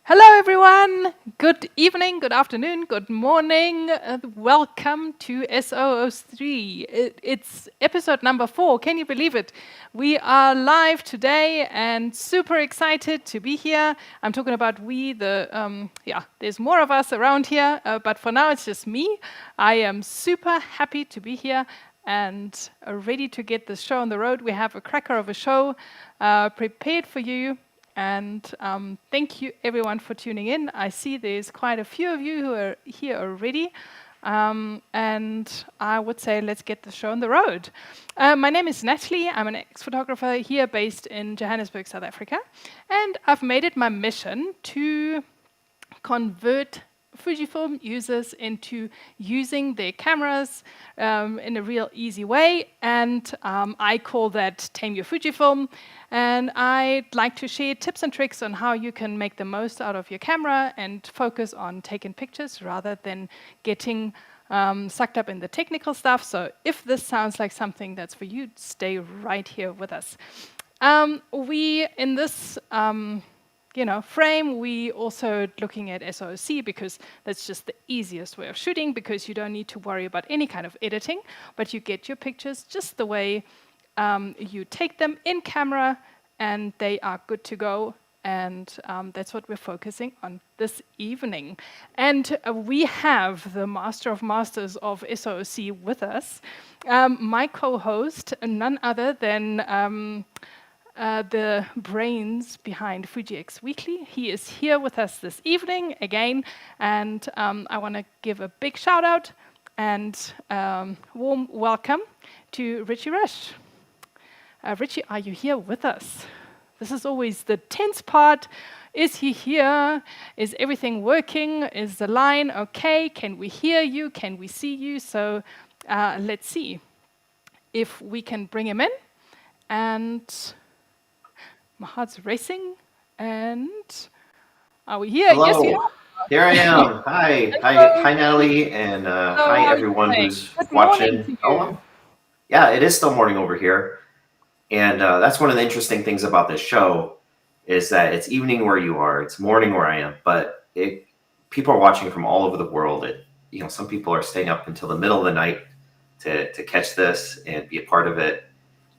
Hello everyone, good evening, good afternoon, good morning, welcome to SO03. It's episode number 4, can you believe it? We are live today and super excited to be here. I'm talking about there's more of us around here, but for now it's just me. I am super happy to be here and ready to get this show on the road. We have a cracker of a show prepared for you. And thank you everyone for tuning in. I see there's quite a few of you who are here already. And I would say let's get the show on the road. My name is Nathalie. I'm an ex-photographer here based in Johannesburg, South Africa. And I've made it my mission to convert Fujifilm users into using their cameras in a real easy way, and I call that Tame Your Fujifilm. And I'd like to share tips and tricks on how you can make the most out of your camera and focus on taking pictures rather than getting sucked up in the technical stuff. So if this sounds like something that's for you, stay right here with us. In this frame, we also looking at SOOC because that's just the easiest way of shooting, because you don't need to worry about any kind of editing, but you get your pictures just the way you take them in camera, and they are good to go. And that's what we're focusing on this evening. And we have the master of masters of SOOC with us, my co-host, none other than the brains behind Fuji X Weekly. He is here with us this evening again, and I want to give a big shout out and warm welcome to Roesch. Ritchie, are you here with us? This is always the tense part. Is he here? Is everything working? Is the line okay? Can we hear you? Can we see you? So let's see if we can bring him in. And my heart's racing, and are we here? Hello. Yes, we are. Here I am. Hi, Nathalie, and hi everyone who's watching. Yeah, it is still morning over here, and that's one of the interesting things about this show is that it's evening where you are, it's morning where I am, but people are watching from all over the world. Some people are staying up until the middle of the night to catch this and be a part of it.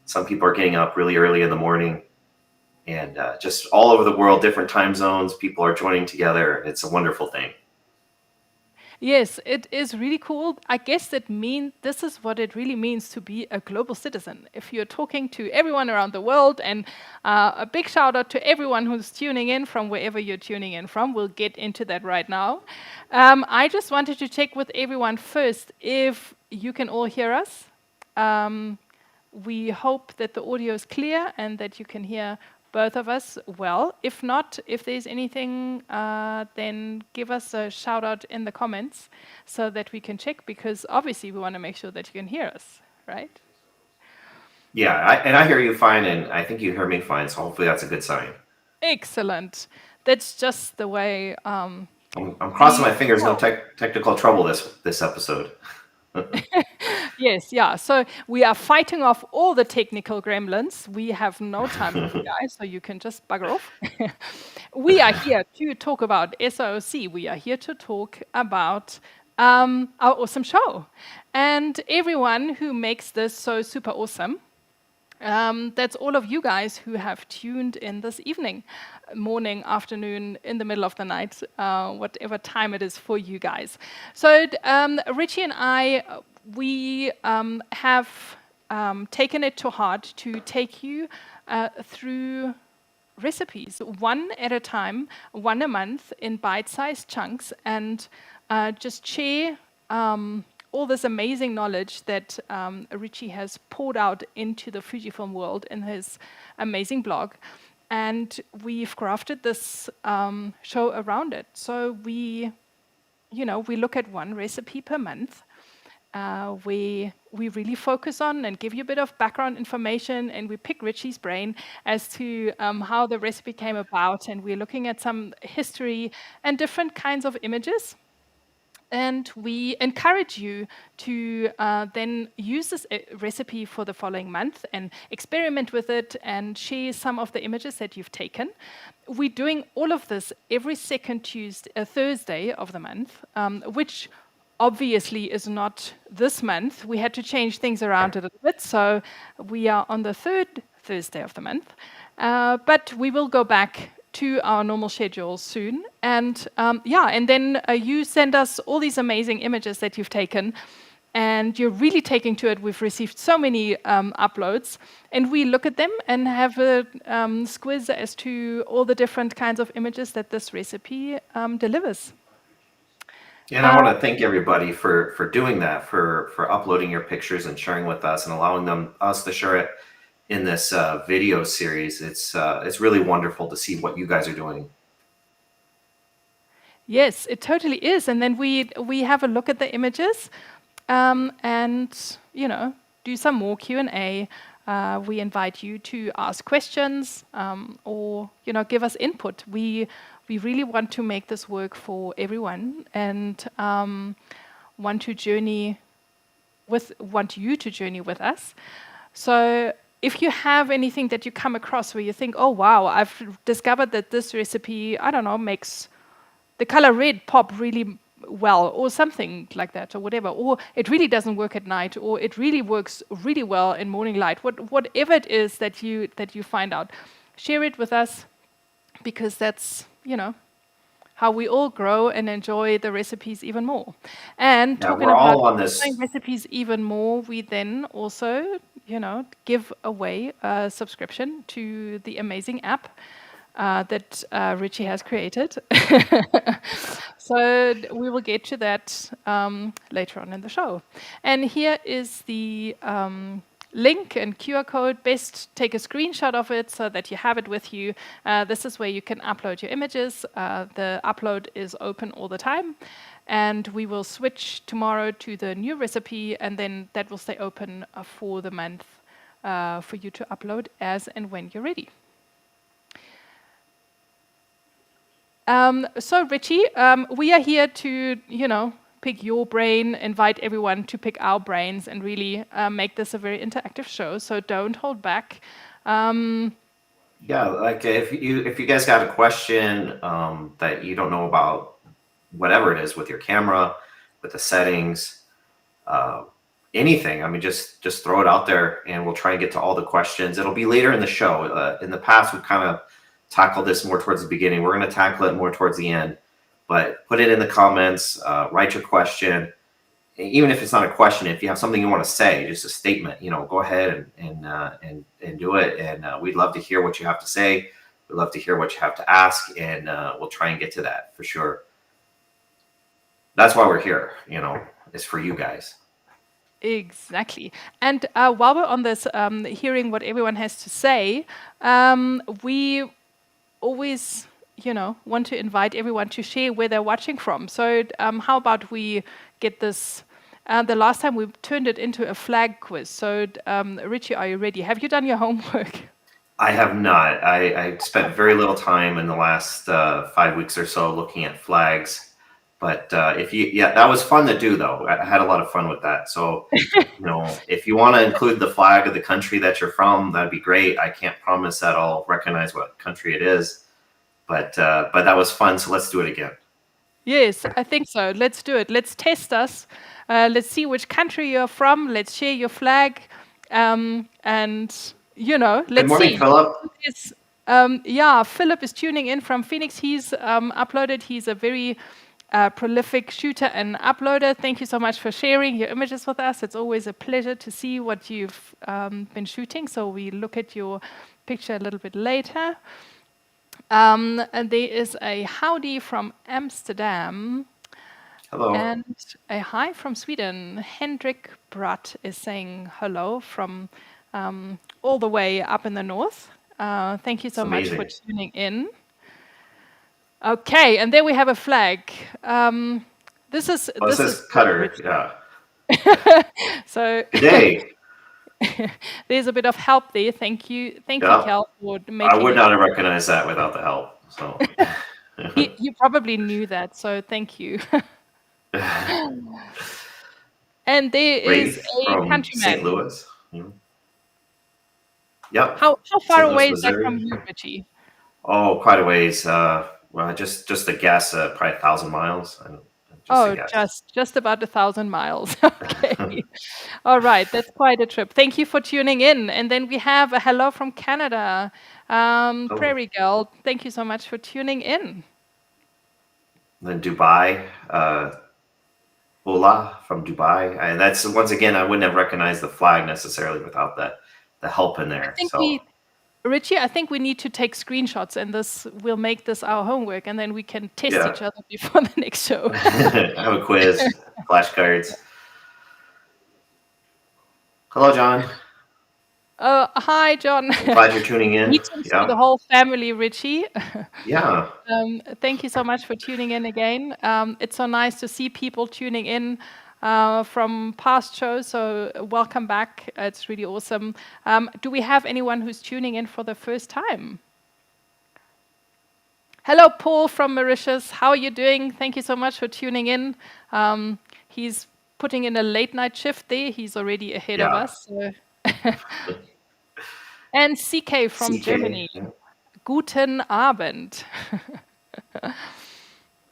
Some people are getting up really early in the morning. and just all over the world, different time zones, people are joining together. It's a wonderful thing. Yes, it is really cool. I guess this is what it really means to be a global citizen. If you're talking to everyone around the world, and a big shout out to everyone who's tuning in from wherever you're tuning in from. We'll get into that right now. I just wanted to check with everyone first if you can all hear us. We hope that the audio is clear and that you can hear both of us well. If not, if there's anything, then give us a shout out in the comments so that we can check, because obviously we want to make sure that you can hear us, right? Yeah, I hear you fine, and I think you hear me fine, so hopefully that's a good sign. Excellent. That's just the way. I'm crossing my fingers, no technical trouble this episode. Yes, yeah. So we are fighting off all the technical gremlins. We have no time for you guys, so you can just bugger off. We are here to talk about SOOC. We are here to talk about our awesome show. And everyone who makes this so super awesome, that's all of you guys who have tuned in this evening, morning, afternoon, in the middle of the night, whatever time it is for you guys. So Ritchie and I, we have taken it to heart to take you through recipes, one at a time, one a month, in bite-sized chunks, and just share all this amazing knowledge that Ritchie has poured out into the Fujifilm world in his amazing blog. And we've crafted this show around it. So we look at one recipe per month. We really focus on and give you a bit of background information, and we pick Ritchie's brain as to how the recipe came about, and we're looking at some history and different kinds of images. And we encourage you to then use this recipe for the following month and experiment with it and share some of the images that you've taken. We're doing all of this every second Thursday of the month, which obviously is not this month. We had to change things around a little bit, so we are on the third Thursday of the month. But we will go back to our normal schedule soon. And and then you send us all these amazing images that you've taken, and you're really taking to it. We've received so many uploads, and we look at them and have a squiz as to all the different kinds of images that this recipe delivers. And I want to thank everybody for doing that, for uploading your pictures and sharing with us and allowing us to share it in this video series. It's really wonderful to see what you guys are doing. Yes, it totally is. And then we have a look at the images, and do some more Q&A. We invite you to ask questions, or give us input. We really want to make this work for everyone, and want you to journey with us. So if you have anything that you come across where you think, oh wow, I've discovered that this recipe, I don't know, makes the color red pop really well, or something like that, or whatever, or it really doesn't work at night, or it really works really well in morning light, whatever it is that you find out, share it with us, because that's how we all grow and enjoy the recipes even more. And talking about enjoying recipes even more, we then also give away a subscription to the amazing app that Ritchie has created. So we will get to that later on in the show. And here is the link and QR code. Best take a screenshot of it so that you have it with you. This is where you can upload your images. The upload is open all the time. And we will switch tomorrow to the new recipe, and then that will stay open for the month for you to upload as and when you're ready. So Ritchie, we are here to, pick your brain, invite everyone to pick our brains, and really make this a very interactive show. So don't hold back. Yeah, like if you guys got a question that you don't know about, whatever it is with your camera, with the settings, anything. I mean, just throw it out there, and we'll try and get to all the questions. It'll be later in the show. In the past, we've kind of tackled this more towards the beginning. We're going to tackle it more towards the end. But put it in the comments. Write your question. Even if it's not a question, if you have something you want to say, just a statement, go ahead and do it. And we'd love to hear what you have to say. We'd love to hear what you have to ask, and we'll try and get to that for sure. That's why we're here, it's for you guys. Exactly. And while we're on this, hearing what everyone has to say, we always, want to invite everyone to share where they're watching from. So how about we get this? The last time we turned it into a flag quiz. So Ritchie, are you ready? Have you done your homework? I have not. I spent very little time in the last 5 weeks or so looking at flags. But that was fun to do, though. I had a lot of fun with that. So, if you want to include the flag of the country that you're from, that'd be great. I can't promise that I'll recognize what country it is, but that was fun. So let's do it again. Yes, I think so. Let's do it. Let's test us. Let's see which country you're from. Let's share your flag, and let's Good morning, see. Philip. Philip is tuning in from Phoenix. He's uploaded. He's a very prolific shooter and uploader. Thank you so much for sharing your images with us. It's always a pleasure to see what you've been shooting. So we look at your picture a little bit later. And there is a howdy from Amsterdam. Hello. And a hi from Sweden. Hendrik Bratt is saying hello from all the way up in the north. Thank you so much for tuning in. Okay, and there we have a flag. This is Cutter, yeah. So good day. There's a bit of help there. Thank you, Cal, for making. I would not have recognized that without the help. So you probably knew that. So thank you. And there is a countryman. St. Louis. Yep. How far away is that from you, Ritchie? Oh, quite a ways. Well, just a guess, probably 1,000 miles. Just about 1,000 miles. Okay. All right, that's quite a trip. Thank you for tuning in. And then we have a hello from Canada, Prairie Girl. Thank you so much for tuning in. Then Dubai, Ola from Dubai. And that's once again, I wouldn't have recognized the flag necessarily without the help in there. Ritchie, I think we need to take screenshots, and we'll make this our homework, and then we can test each other before the next show. Have a quiz, flashcards. Hello, John. Hi, John. Glad you're tuning in. Greetings to the whole family, Ritchie. Yeah. Thank you so much for tuning in again. It's so nice to see people tuning in from past shows, so welcome back. It's really awesome. Do we have anyone who's tuning in for the first time? Hello, Paul from Mauritius. How are you doing? Thank you so much for tuning in. He's putting in a late night shift there. He's already ahead of us. So. And CK from Germany. Yeah. Guten Abend.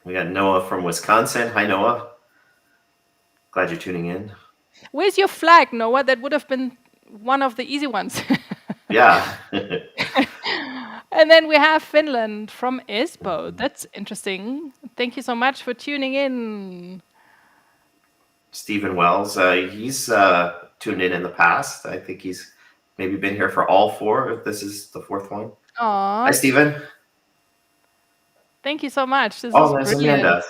We got Noah from Wisconsin. Hi, Noah. Glad you're tuning in. Where's your flag, Noah? That would have been one of the easy ones. Yeah. And then we have Finland from Espoo. That's interesting. Thank you so much for tuning in. Stephen Wells, he's tuned in the past. I think he's maybe been here for all 4, if this is the 4th one. Aww. Hi, Stephen. Thank you so much. This is that's brilliant. Amanda.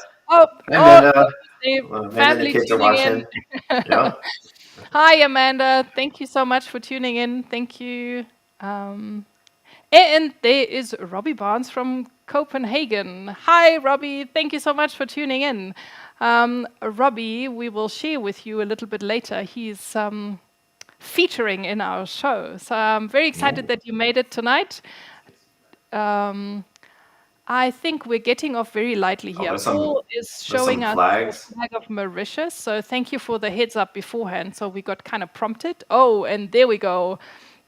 Amanda. Amanda and the kids are watching. Yeah. Hi, Amanda. Thank you so much for tuning in. Thank you. And there is Robbie Barnes from Copenhagen. Hi, Robbie. Thank you so much for tuning in. Robbie, we will share with you a little bit later. He's featuring in our show. So I'm very excited that you made it tonight. I think we're getting off very lightly here. Paul is showing us the flag of Mauritius. So thank you for the heads up beforehand. So we got kind of prompted. Oh, and there we go.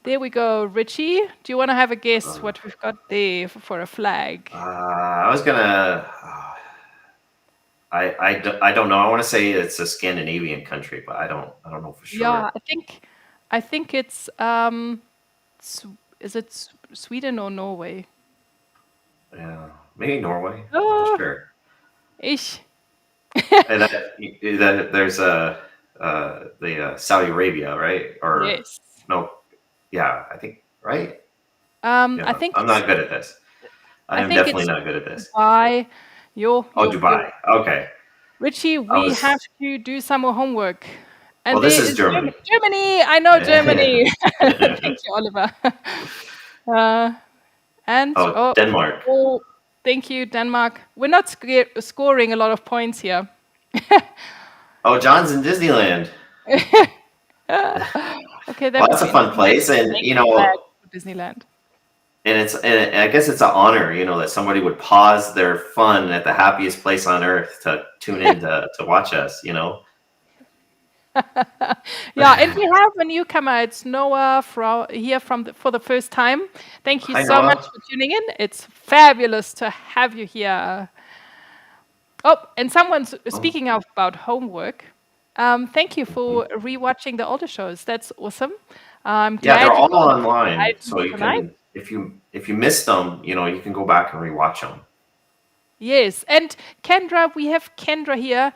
There we go. Ritchie, do you want to have a guess what we've got there for a flag? I was going to... I don't know. I want to say it's a Scandinavian country, but I don't know for sure. Yeah, I think it's is it Sweden or Norway? Yeah, maybe Norway. Oh, Not sure. ish. And there's the Saudi Arabia, right? Or Yes. no? Yeah, I think right. I Yeah, think I'm not good at this. I I am think definitely it's not good at this. Dubai. Oh, Dubai. Okay. Richie, I we have was. to do some more homework. And Well, this there is is Germany. Germany. I know Germany. Thank you, Oliver. And Oh, Denmark. oh, thank you, Denmark. We're not scoring a lot of points here. Oh, John's in Disneyland. Okay, that Well, would that's be a fun interesting. place, and Make a flag for Disneyland. and I guess it's an honor, that somebody would pause their fun at the happiest place on earth to tune in to watch us. Yeah, and we have a newcomer. It's Noah here for the first time. Thank you Hi, so much Noah. for tuning in. It's fabulous to have you here. Oh, and someone's speaking about homework. Thank you for rewatching the older shows. That's awesome. I'm Yeah, glad they're you all got online, live so you tonight. can if you missed them, you can go back and rewatch them. Yes, and Kendra, we have Kendra here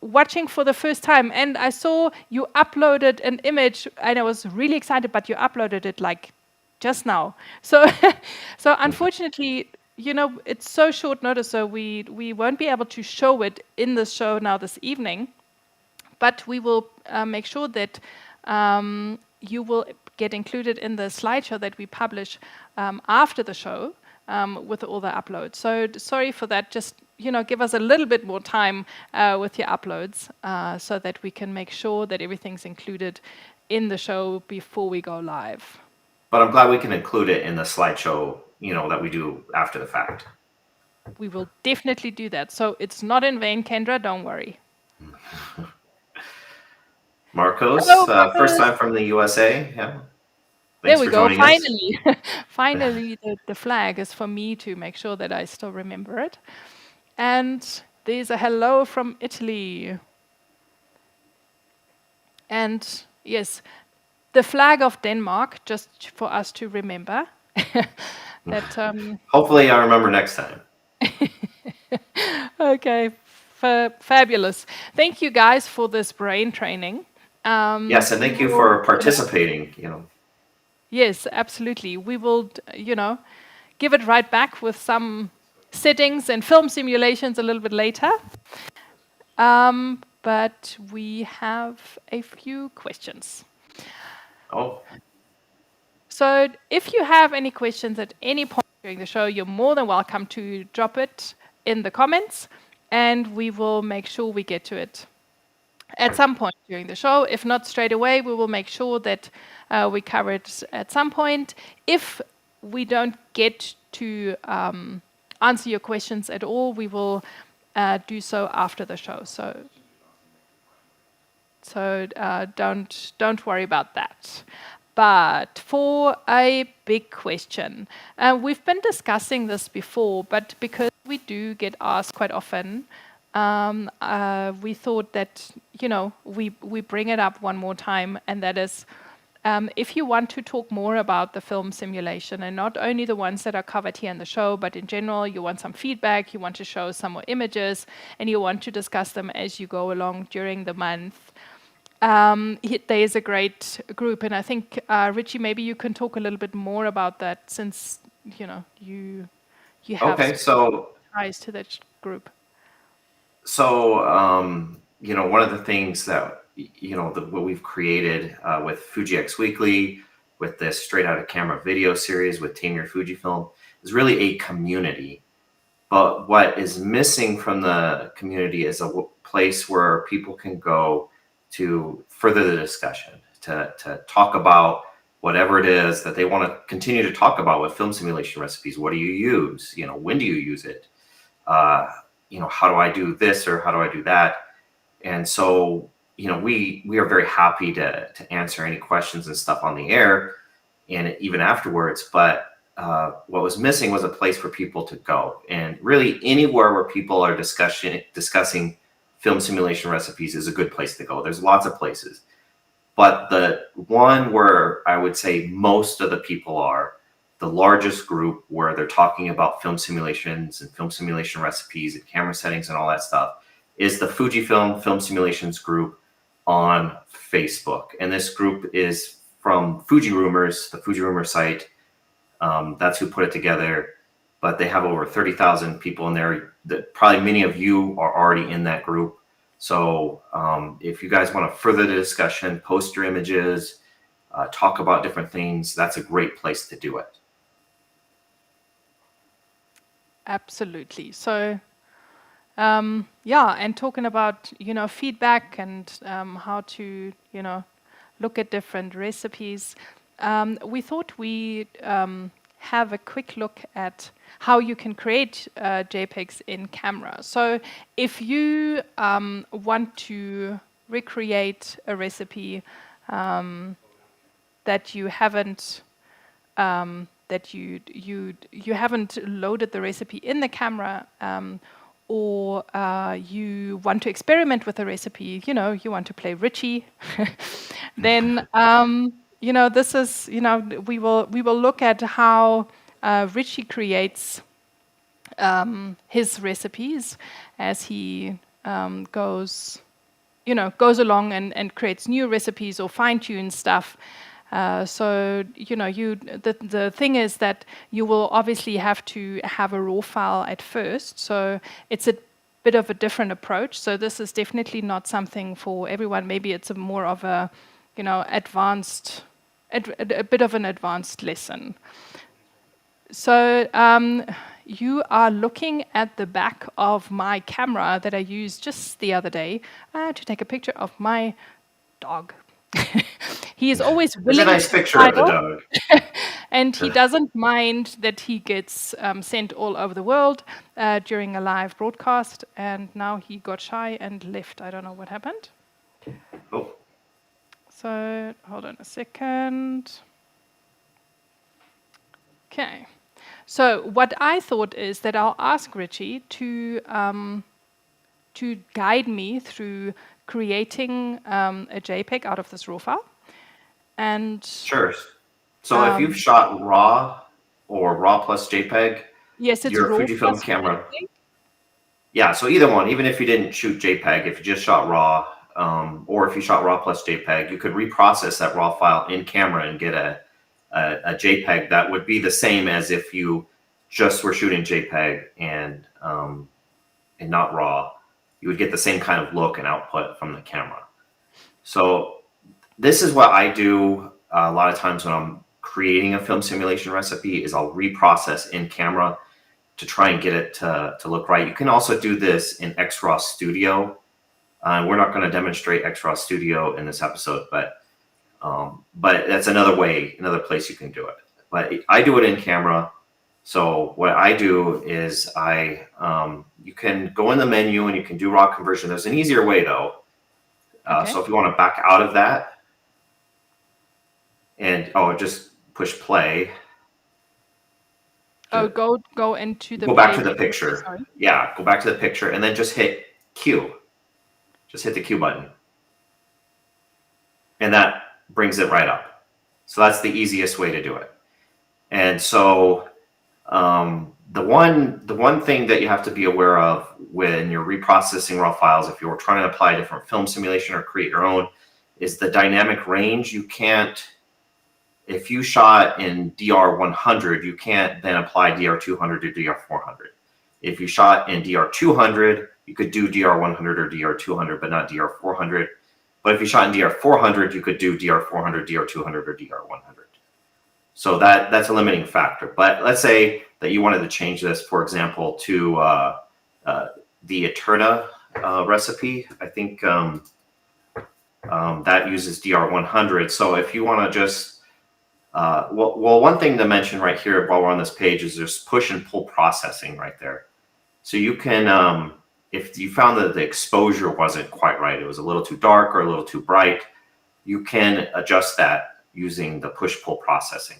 watching for the first time, and I saw you uploaded an image, and I was really excited, but you uploaded it like just now. So, so unfortunately, it's so short notice, so we won't be able to show it in the show now this evening, but we will make sure that you will get included in the slideshow that we publish after the show. With all the uploads. So sorry for that. Just give us a little bit more time with your uploads so that we can make sure that everything's included in the show before we go live. But I'm glad we can include it in the slideshow, that we do after the fact. We will definitely do that. So it's not in vain, Kendra. Don't worry. Marcos, Hello, Marcos. first time from the USA. Yeah. There Thanks we for go. joining Finally, us. finally, the flag is for me to make sure that I still remember it. And there's a hello from Italy. And yes, the flag of Denmark, just for us to remember. That Hopefully, I remember next time. Okay, fabulous. Thank you guys for this brain training. Yes, and thank you for participating. Yes, absolutely. We will, give it right back with some settings and film simulations a little bit later. But we have a few questions. Oh. So if you have any questions at any point during the show, you're more than welcome to drop it in the comments, and we will make sure we get to it at some point during the show. If not straight away, we will make sure that we cover it at some point. If we don't get to answer your questions at all, we will do so after the show. So don't worry about that. But for a big question, we've been discussing this before, but because we do get asked quite often, we thought that we bring it up one more time, and that is, if you want to talk more about the film simulation, and not only the ones that are covered here in the show, but in general, you want some feedback, you want to show some more images, and you want to discuss them as you go along during the month. There is a great group, and I think Ritchie, maybe you can talk a little bit more about that, since you have ties to that group. So one of the things that what we've created with Fuji X Weekly, with this straight out of camera video series with Tame Fujifilm, is really a community. But what is missing from the community is a place where people can go to further the discussion, to talk about whatever it is that they want to continue to talk about with film simulation recipes. What do you use? When do you use it? How do I do this or how do I do that? And so, we are very happy to answer any questions and stuff on the air and even afterwards. But what was missing was a place for people to go. And really anywhere where people are discussing film simulation recipes is a good place to go. There's lots of places. But the one where I would say most of the people are, the largest group where they're talking about film simulations and film simulation recipes and camera settings and all that stuff, is the Fujifilm Film Simulations group on Facebook. And this group is from Fuji Rumors, the Fuji Rumor site. That's who put it together. But they have over 30,000 people in there. Probably many of you are already in that group. So if you guys want to further the discussion, post your images, talk about different things, that's a great place to do it. Absolutely. So, yeah, and talking about, feedback and how to, look at different recipes, we thought we'd have a quick look at how you can create JPEGs in camera. So if you want to recreate a recipe that you haven't you haven't loaded the recipe in the camera, or you want to experiment with a recipe, you want to play Ritchie, then this is, we will look at how Ritchie creates his recipes as he goes along and creates new recipes or fine-tune stuff. So the thing is that you will obviously have to have a raw file at first. So it's a bit of a different approach. So this is definitely not something for everyone. Maybe it's more of a advanced, a bit of an advanced lesson. So you are looking at the back of my camera that I used just the other day to take a picture of my dog. He is always willing. It's a nice picture of the dog. And he doesn't mind that he gets sent all over the world during a live broadcast. And now he got shy and left. I don't know what happened. Oh. So hold on a second. Okay. So what I thought is that I'll ask Ritchie to guide me through creating a JPEG out of this raw file. And sure. So if you've shot RAW or RAW plus JPEG, yes, it's your RAW Fujifilm camera. Yeah, so either one, even if you didn't shoot JPEG, if you just shot RAW, or if you shot RAW plus JPEG, you could reprocess that RAW file in camera and get a JPEG that would be the same as if you just were shooting JPEG and not RAW. You would get the same kind of look and output from the camera. So this is what I do a lot of times when I'm creating a film simulation recipe, is I'll reprocess in camera to try and get it to look right. You can also do this in XRAW Studio. We're not going to demonstrate XRAW Studio in this episode, but that's another place you can do it. But I do it in camera. So what I do is you can go in the menu and you can do raw conversion. There's an easier way though. Okay. So if you want to back out of that and just push play. Oh, go into the. Go back to the picture. Sorry. Yeah, go back to the picture and then just hit Q. Just hit the Q button. And that brings it right up. So that's the easiest way to do it. And so the one thing that you have to be aware of when you're reprocessing raw files, if you're trying to apply a different film simulation or create your own, is the dynamic range. You can't, if you shot in DR100, you can't then apply DR200 to DR400. If you shot in DR200, you could do DR100 or DR200, but not DR400. But if you shot in DR400, you could do DR400, DR200, or DR100. So that's a limiting factor. But let's say that you wanted to change this, for example, to the Eterna recipe. I think that uses DR100. So if you want to just, well, one thing to mention right here while we're on this page is there's push and pull processing right there. So you can, if you found that the exposure wasn't quite right, it was a little too dark or a little too bright, you can adjust that using the push-pull processing.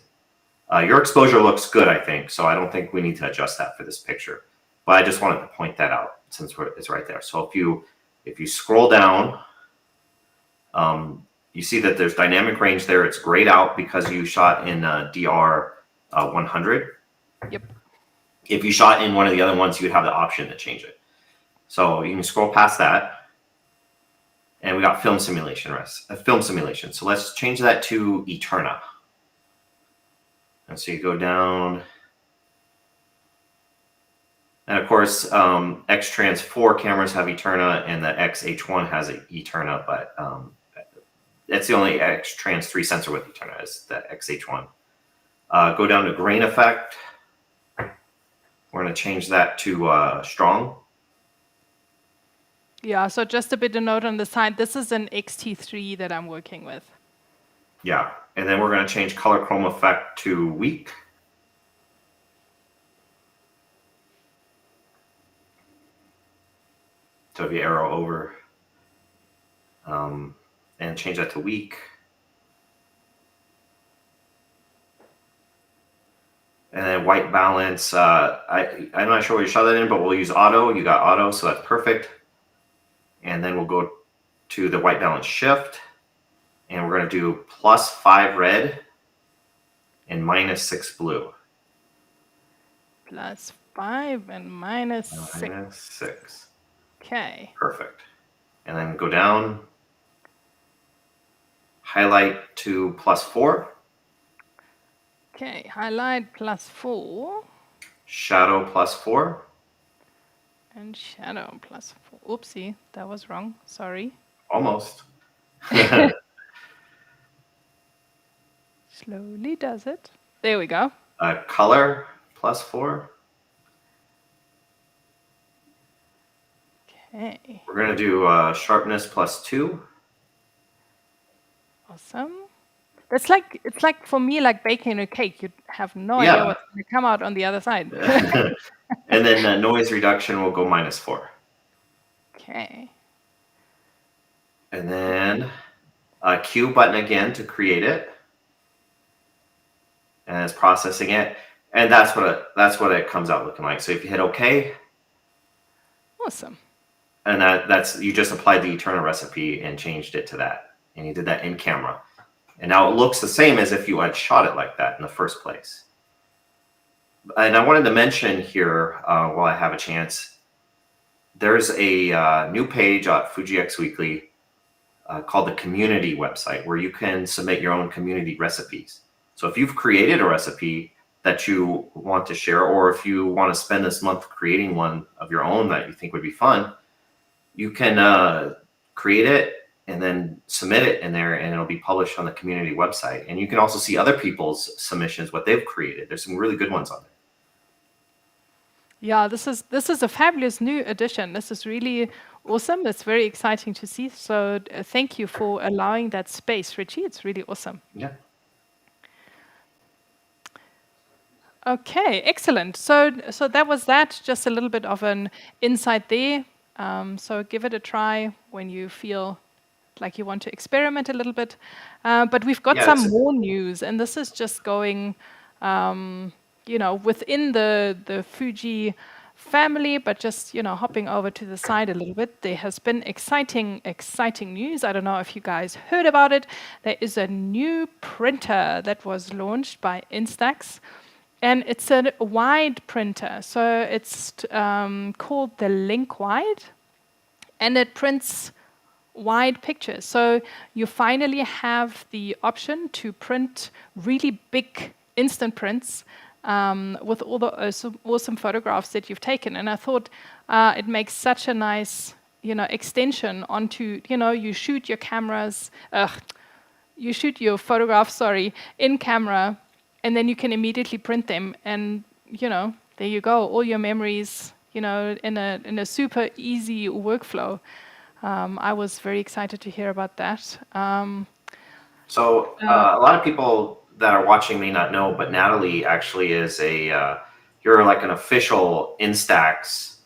Your exposure looks good, I think, so I don't think we need to adjust that for this picture. But I just wanted to point that out since it's right there. So if you scroll down, you see that there's dynamic range there. It's grayed out because you shot in DR 100. Yep. If you shot in one of the other ones, you'd have the option to change it. So you can scroll past that. And we got film simulation. So let's change that to Eterna. And so you go down. And of course, X-Trans 4 cameras have Eterna, and the XH1 has Eterna, but that's the only X-Trans 3 sensor with Eterna is the XH1. Go down to grain effect. We're going to change that to strong. Yeah, so just a bit of note on the side. This is an XT3 that I'm working with. Yeah, and then we're going to change color chrome effect to weak. So if you arrow over and change that to weak. And then white balance, I'm not sure what you shot that in, but we'll use auto. You got auto, so that's perfect. And then we'll go to the white balance shift. And we're going to do +5 red and -6 blue. +5 and -6. -6. Okay. Perfect. And then go down. Highlight to +4. Okay, highlight +4. Shadow +4. And shadow +4. Oopsie, that was wrong. Sorry. Almost. Slowly does it. There we go. Color +4. Okay. We're going to do sharpness +2. Awesome. It's like for me like baking a cake. You have no idea what's going to come out on the other side. And then noise reduction will go -4. Okay. And then Q button again to create it. And it's processing it. And that's what it comes out looking like. So if you hit OK. Awesome. And that's you just applied the Eterna recipe and changed it to that. And you did that in camera. And now it looks the same as if you had shot it like that in the first place. And I wanted to mention here, while I have a chance, there's a new page at Fuji X Weekly called the community website, where you can submit your own community recipes. So if you've created a recipe that you want to share, or if you want to spend this month creating one of your own that you think would be fun, you can create it and then submit it in there, and it'll be published on the community website. And you can also see other people's submissions, what they've created. There's some really good ones on there. Yeah, this is a fabulous new addition. This is really awesome. It's very exciting to see. So thank you for allowing that space, Ritchie. It's really awesome. Yeah. Okay, excellent. So that was that. Just a little bit of an insight there. So give it a try when you feel like you want to experiment a little bit. But we've got some more news, and this is just going, within the Fuji family, but just, hopping over to the side a little bit. There has been exciting news. I don't know if you guys heard about it. There is a new printer that was launched by Instax, and it's a wide printer. So it's called the Link Wide, and it prints wide pictures. So you finally have the option to print really big instant prints with all the awesome photographs that you've taken. And I thought it makes such a nice, extension onto, you shoot your photographs, in camera, and then you can immediately print them. And, there you go, all your memories, in a super easy workflow. I was very excited to hear about that. So a lot of people that are watching may not know, but Nathalie actually is you're like an official Instax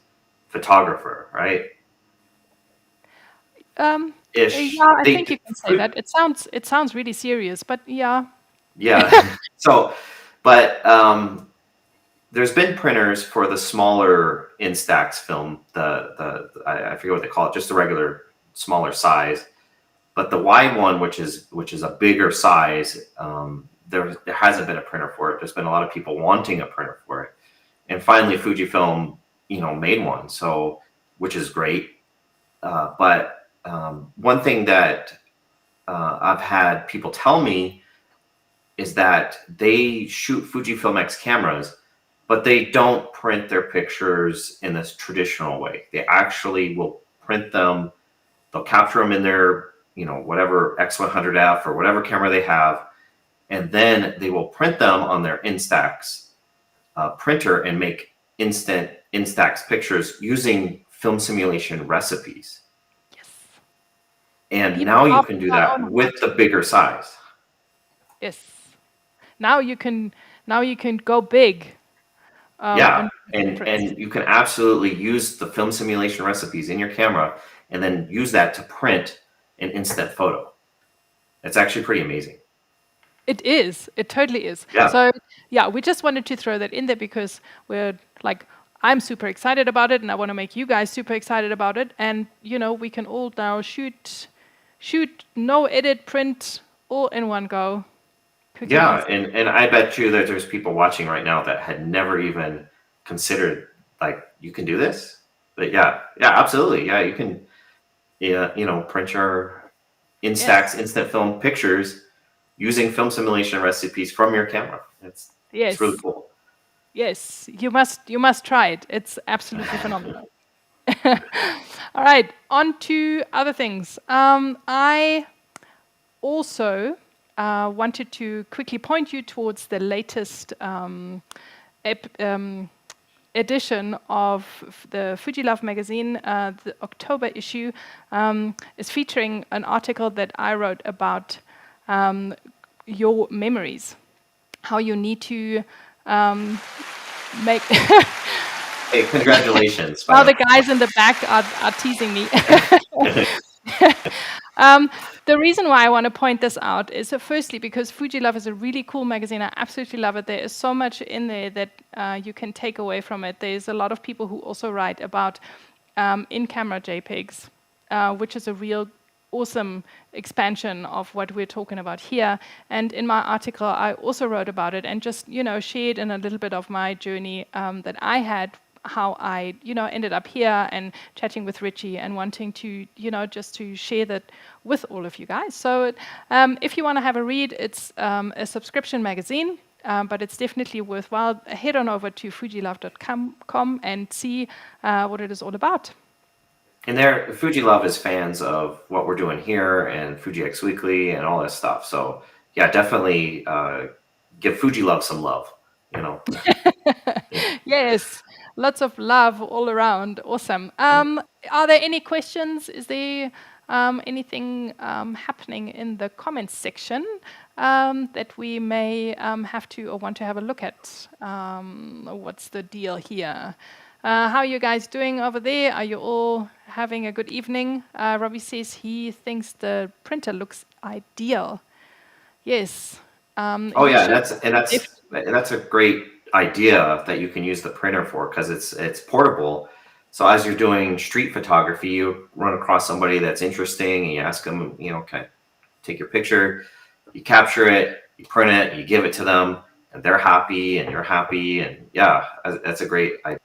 photographer, right? Ish. Yeah, I think you can say that. It sounds really serious, but yeah. Yeah. So But there's been printers for the smaller Instax film. I forget what they call it, just the regular smaller size. But the wide one, which is a bigger size, there hasn't been a printer for it. There's been a lot of people wanting a printer for it, and finally Fujifilm, made one. So, which is great. But one thing that I've had people tell me is that they shoot Fujifilm X cameras, but they don't print their pictures in this traditional way. They actually will print them. They'll capture them in their whatever X100F or whatever camera they have, and then they will print them on their Instax printer and make instant Instax pictures using film simulation recipes. Yes. And now you can do that with the bigger size. Yes. Now you can go big. Yeah, and you can absolutely use the film simulation recipes in your camera and then use that to print an instant photo. It's actually pretty amazing. It is. It totally is. Yeah. So yeah, we just wanted to throw that in there because I'm super excited about it, and I want to make you guys super excited about it. And we can all now shoot, no edit, print, all in one go. Yeah, and I bet you that there's people watching right now that had never even considered you can do this. But yeah, absolutely. Yeah, you can print your Instax instant film pictures using film simulation recipes from your camera. It's really cool. Yes, you must try it. It's absolutely phenomenal. All right, on to other things. I also wanted to quickly point you towards the latest edition of the Fuji Love magazine. The October issue is featuring an article that I wrote about your memories, how you need to make... Hey, congratulations. Now the guys in the back are teasing me. The reason why I want to point this out is firstly because Fuji Love is a really cool magazine. I absolutely love it. There is so much in there that you can take away from it. There's a lot of people who also write about in-camera JPEGs, which is a real awesome expansion of what we're talking about here. And in my article, I also wrote about it and just shared in a little bit of my journey that I had, how I ended up here and chatting with Ritchie and wanting to just to share that with all of you guys. So if you want to have a read, it's a subscription magazine, but it's definitely worthwhile. Head on over to fujilove.com and see what it is all about. And Fuji Love is fans of what we're doing here and Fuji X Weekly and all this stuff. So yeah, definitely give Fuji Love some love. Yes, lots of love all around. Awesome. Are there any questions? Is there anything happening in the comments section that we may have to or want to have a look at? What's the deal here? How are you guys doing over there? Are you all having a good evening? Robbie says he thinks the printer looks ideal. Yes. Oh yeah, that's a great idea that you can use the printer for because it's portable. So as you're doing street photography, you run across somebody that's interesting and you ask them, okay, take your picture, you capture it, you print it, you give it to them, and they're happy and you're happy, and yeah, that's a great idea.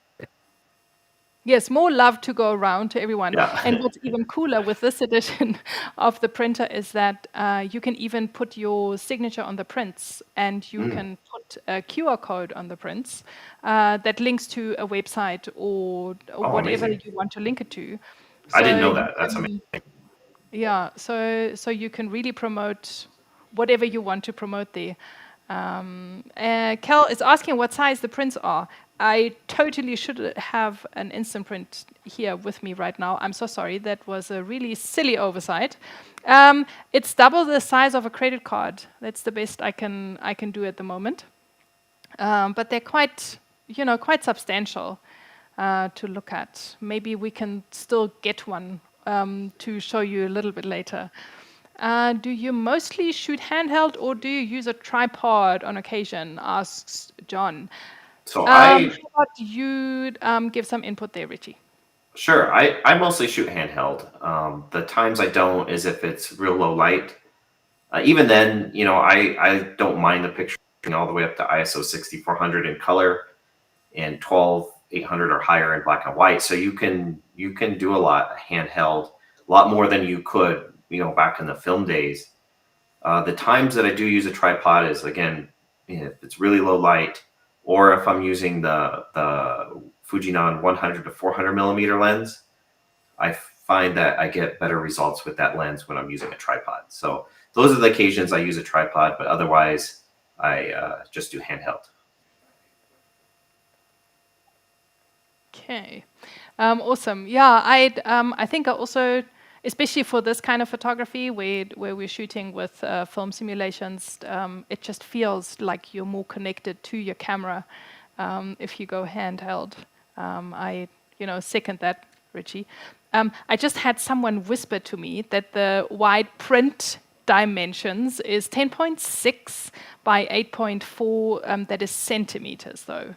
Yes, more love to go around to everyone. Yeah. And what's even cooler with this edition of the printer is that you can even put your signature on the prints, and you can put a QR code on the prints that links to a website or whatever amazing. you want to link it to. I didn't know that. That's amazing. Yeah, so you can really promote whatever you want to promote there. Kel is asking what size the prints are. I totally should have an instant print here with me right now. I'm so sorry. That was a really silly oversight. It's double the size of a credit card. That's the best I can do at the moment. But they're quite substantial to look at. Maybe we can still get one to show you a little bit later. Do you mostly shoot handheld or do you use a tripod on occasion? Asks John. So How about you give some input there, Ritchie? Sure. I mostly shoot handheld. The times I don't is if it's real low light. Even then, I don't mind the picture all the way up to ISO 6400 in color and 12800 or higher in black and white. So you can do a lot handheld, a lot more than you could, back in the film days. The times that I do use a tripod is, again, if it's really low light, or if I'm using the Fujinon 100 to 400 millimeter lens. I find that I get better results with that lens when I'm using a tripod. So those are the occasions I use a tripod, but otherwise I just do handheld. Okay, awesome. Yeah, I think I also, especially for this kind of photography where we're shooting with film simulations, it just feels like you're more connected to your camera if you go handheld. I second that, Ritchie. I just had someone whisper to me that the wide print dimensions is 10.6 by 8.4. That is centimeters, though.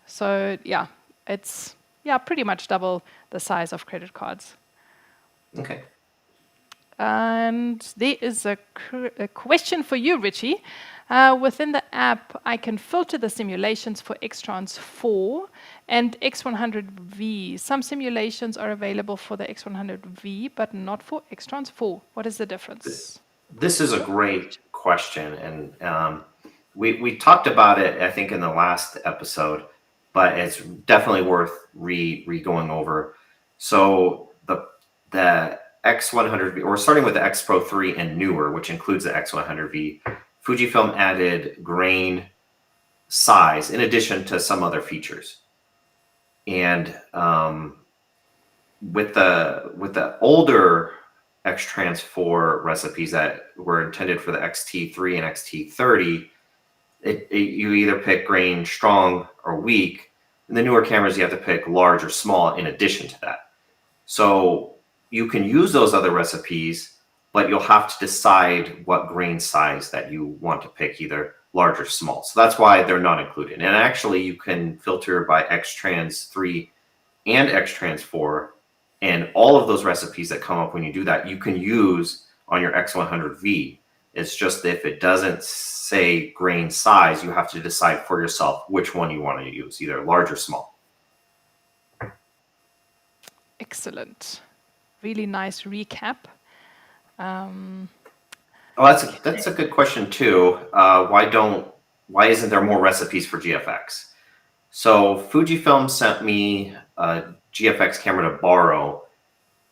So yeah, it's pretty much double the size of credit cards. Okay. And there is a question for you, Ritchie. Within the app, I can filter the simulations for X-Trans 4 and X100V. Some simulations are available for the X100V, but not for X-Trans 4. What is the difference? This is a great question, and we talked about it, I think, in the last episode, but it's definitely worth going over. So the X100V, we're starting with the X Pro 3 and newer, which includes the X100V. Fujifilm added grain size in addition to some other features. And with the older X-Trans 4 recipes that were intended for the XT3 and XT30, you either pick grain strong or weak. In the newer cameras, you have to pick large or small in addition to that. So you can use those other recipes, but you'll have to decide what grain size that you want to pick, either large or small. So that's why they're not included. And actually, you can filter by X-Trans 3 and X-Trans 4, and all of those recipes that come up when you do that, you can use on your X100V. It's just if it doesn't say grain size, you have to decide for yourself which one you want to use, either large or small. Excellent. Really nice recap. That's a good question too. Why isn't there more recipes for GFX? So Fujifilm sent me a GFX camera to borrow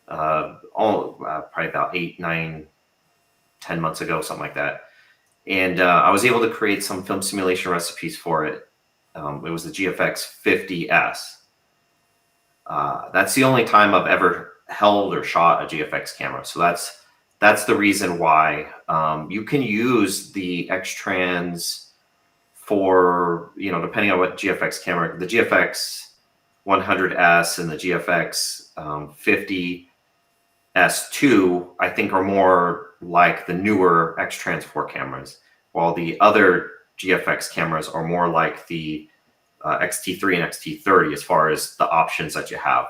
probably about 8, 9, 10 months ago, something like that. And I was able to create some film simulation recipes for it. It was the GFX 50S. That's the only time I've ever held or shot a GFX camera. So that's the reason why. You can use the X-Trans for, depending on what GFX camera, the GFX 100S and the GFX 50S2, I think, are more like the newer X-Trans 4 cameras, while the other GFX cameras are more like the XT3 and XT30 as far as the options that you have.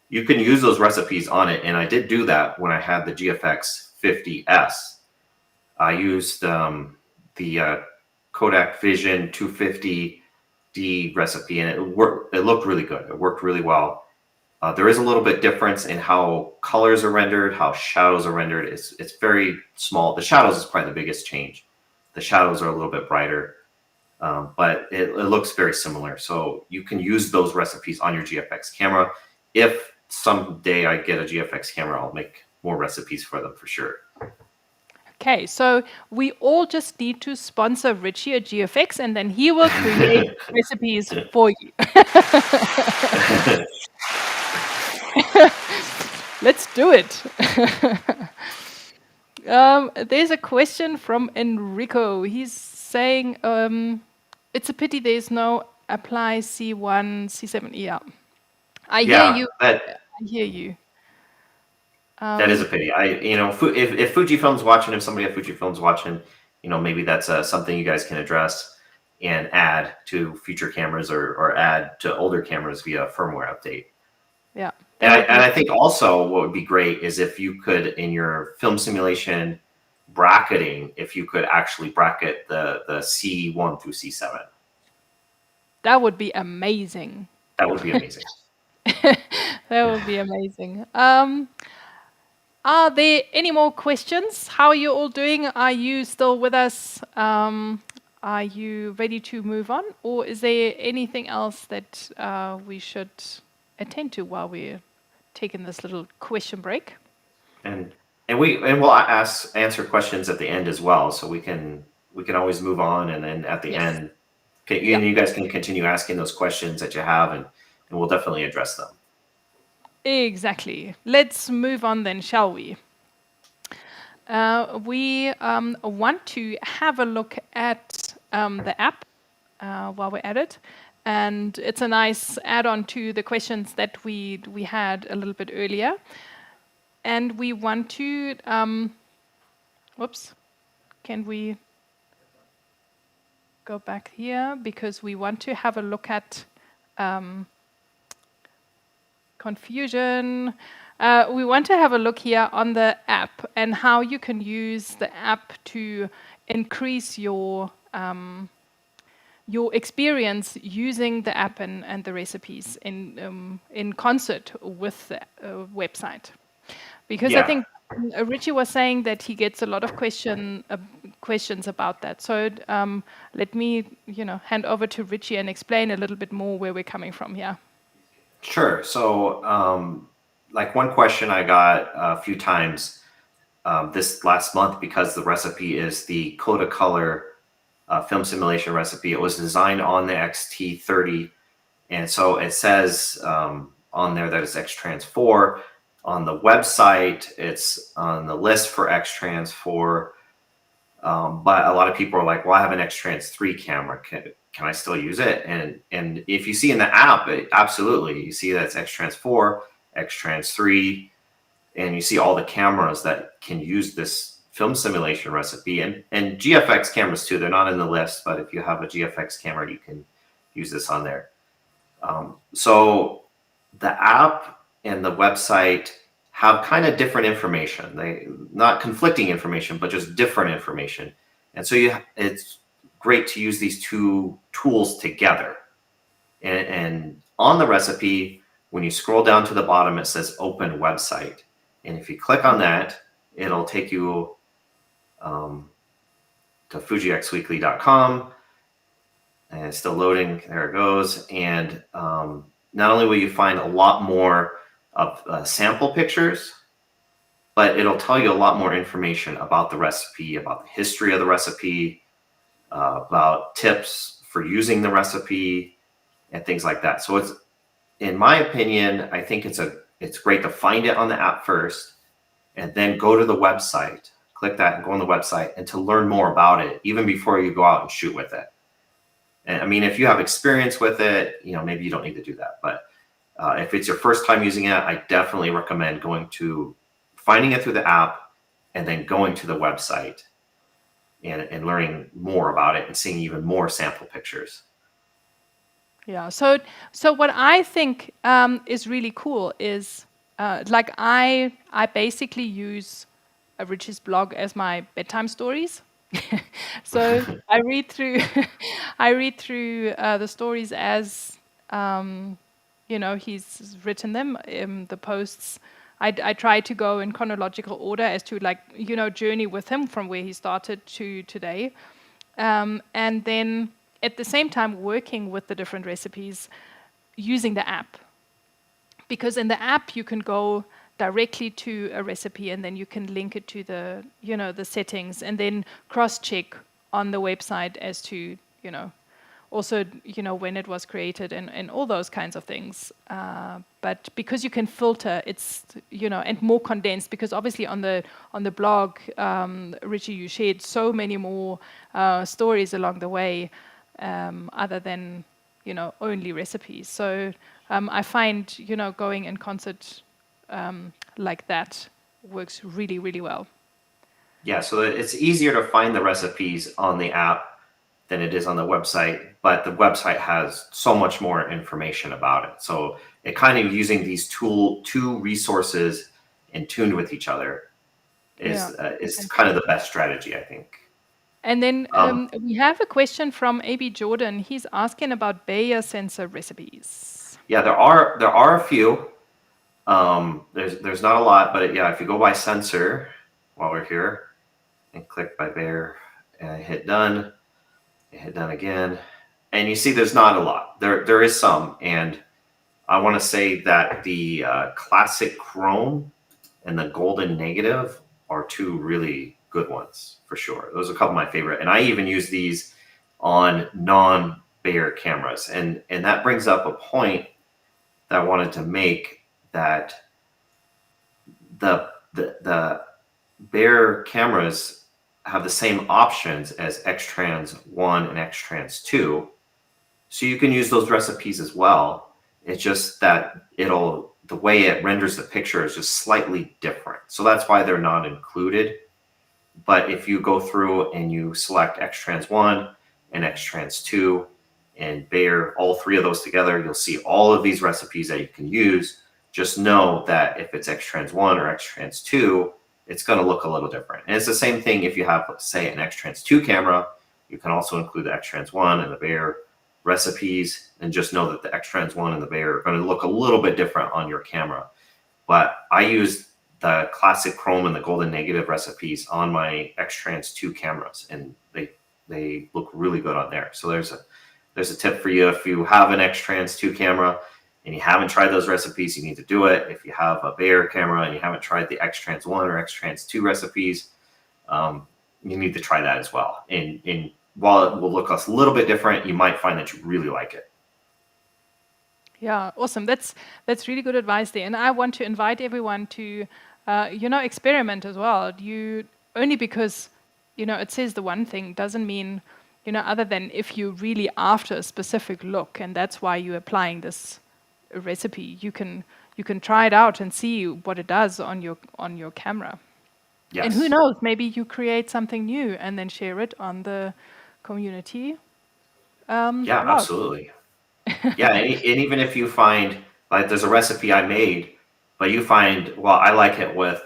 You can use those recipes on it, and I did do that when I had the GFX 50S. I used the Kodak Vision 250D recipe, and it looked really good. It worked really well. There is a little bit difference in how colors are rendered, how shadows are rendered. It's very small. The shadows is probably the biggest change. The shadows are a little bit brighter, but it looks very similar. So you can use those recipes on your GFX camera. If someday I get a GFX camera, I'll make more recipes for them for sure. Okay, so we all just need to sponsor Ritchie a GFX, and then he will create recipes for you. Let's do it. There's a question from Enrico. He's saying, it's a pity there's no Apply C1, C7. Yeah. I hear you. That is a pity. If Fujifilm's watching, if somebody at Fujifilm's watching, maybe that's something you guys can address and add to future cameras or add to older cameras via firmware update. Yeah. And I think also what would be great is if you could, in your film simulation bracketing, if you could actually bracket the C1 through C7. That would be amazing. That would be amazing. That would be amazing. Are there any more questions? How are you all doing? Are you still with us? Are you ready to move on? Or is there anything else that we should attend to while we're taking this little question break? And we'll answer questions at the end as well, so we can always move on, and then at the end, you guys can continue asking those questions that you have, and we'll definitely address them. Exactly. Let's move on then, shall we? We want to have a look at the app while we're at it. And it's a nice add-on to the questions that we had a little bit earlier. And we want to... whoops. Can we go back here? Because we want to have a look at... confusion. We want to have a look here on the app and how you can use the app to increase your experience using the app and the recipes in concert with the website. Because I think Ritchie was saying that he gets a lot of questions about that. So let me hand over to Ritchie and explain a little bit more where we're coming from here. Sure. So, like one question I got a few times this last month, because the recipe is the Kodacolor film simulation recipe. It was designed on the XT30, and so it says on there that it's X-Trans 4. On the website, it's on the list for X-Trans 4, but a lot of people are like, well, I have an X-Trans 3 camera. Can I still use it? And if you see in the app, absolutely. You see that it's X-Trans 4, X-Trans 3, and you see all the cameras that can use this film simulation recipe. And GFX cameras too. They're not in the list, but if you have a GFX camera, you can use this on there. So the app and the website have kind of different information. Not conflicting information, but just different information. And so it's great to use these two tools together. And on the recipe, when you scroll down to the bottom, it says open website. And if you click on that, it'll take you to FujiXweekly.com. And it's still loading. There it goes. And not only will you find a lot more of sample pictures, but it'll tell you a lot more information about the recipe, about the history of the recipe, about tips for using the recipe and things like that. So it's, in my opinion, I think it's great to find it on the app first and then go to the website, click that and go on the website, and to learn more about it even before you go out and shoot with it. And I mean, if you have experience with it, maybe you don't need to do that. But if it's your first time using it, I definitely recommend finding it through the app and then going to the website and learning more about it and seeing even more sample pictures. Yeah. So what I think is really cool is like I basically use Ritchie's blog as my bedtime stories. So I read through the stories as he's written them. The posts. I try to go in chronological order as to journey with him from where he started to today, and then at the same time working with the different recipes using the app, because in the app you can go directly to a recipe and then you can link it to the the settings and then cross-check on the website as to also when it was created and all those kinds of things. But because you can filter, it's and more condensed, because obviously on the blog, Ritchie, you shared so many more stories along the way, other than only recipes. So I find going in concert like that works really, really well. Yeah, so it's easier to find the recipes on the app than it is on the website, but the website has so much more information about it. So it kind of using these two resources and tuned with each other is kind of the best strategy, I think. And then we have a question from AB Jordan. He's asking about Bayer sensor recipes. Yeah, there are a few. There's not a lot, but yeah, if you go by sensor while we're here and click by Bayer and hit done again, and you see there's not a lot. There is some, and I want to say that the classic chrome and the golden negative are two really good ones for sure. Those are a couple of my favorite, and I even use these on non-Bayer cameras, and that brings up a point that I wanted to make, that the Bayer cameras have the same options as X-Trans 1 and X-Trans 2, so you can use those recipes as well. It's just that the way it renders the picture is just slightly different. So that's why they're not included. But if you go through and you select X-Trans 1 and X-Trans 2 and Bayer, all three of those together, you'll see all of these recipes that you can use. Just know that if it's X-Trans 1 or X-Trans 2, it's going to look a little different. And it's the same thing if you have, say, an X-Trans 2 camera. You can also include the X-Trans 1 and the Bayer recipes, and just know that the X-Trans 1 and the Bayer are going to look a little bit different on your camera. But I use the classic chrome and the golden negative recipes on my X-Trans 2 cameras, and they look really good on there. So there's a tip for you. If you have an X-Trans 2 camera and you haven't tried those recipes, you need to do it. If you have a Bayer camera and you haven't tried the X-Trans 1 or X-Trans 2 recipes, you need to try that as well. And while it will look a little bit different, you might find that you really like it. Yeah, awesome. That's really good advice there. And I want to invite everyone to, experiment as well. Only because, it says the one thing doesn't mean, other than if you're really after a specific look, and that's why you're applying this recipe, you can try it out and see what it does on your camera. Yes. And who knows, maybe you create something new and then share it on the community. Yeah, absolutely. Yeah, and even if you find, like, there's a recipe I made, but you find, well, I like it with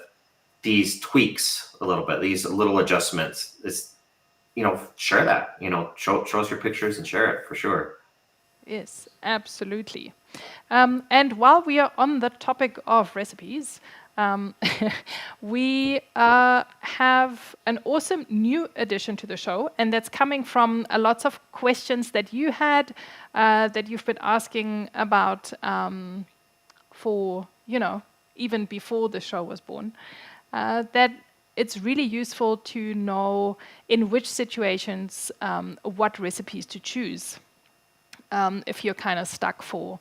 these tweaks a little bit, these little adjustments, it's, share that, show us your pictures and share it for sure. Yes, absolutely. And while we are on the topic of recipes, we have an awesome new addition to the show, and that's coming from lots of questions that you had, that you've been asking about for, even before the show was born, that it's really useful to know in which situations what recipes to choose if you're kind of stuck for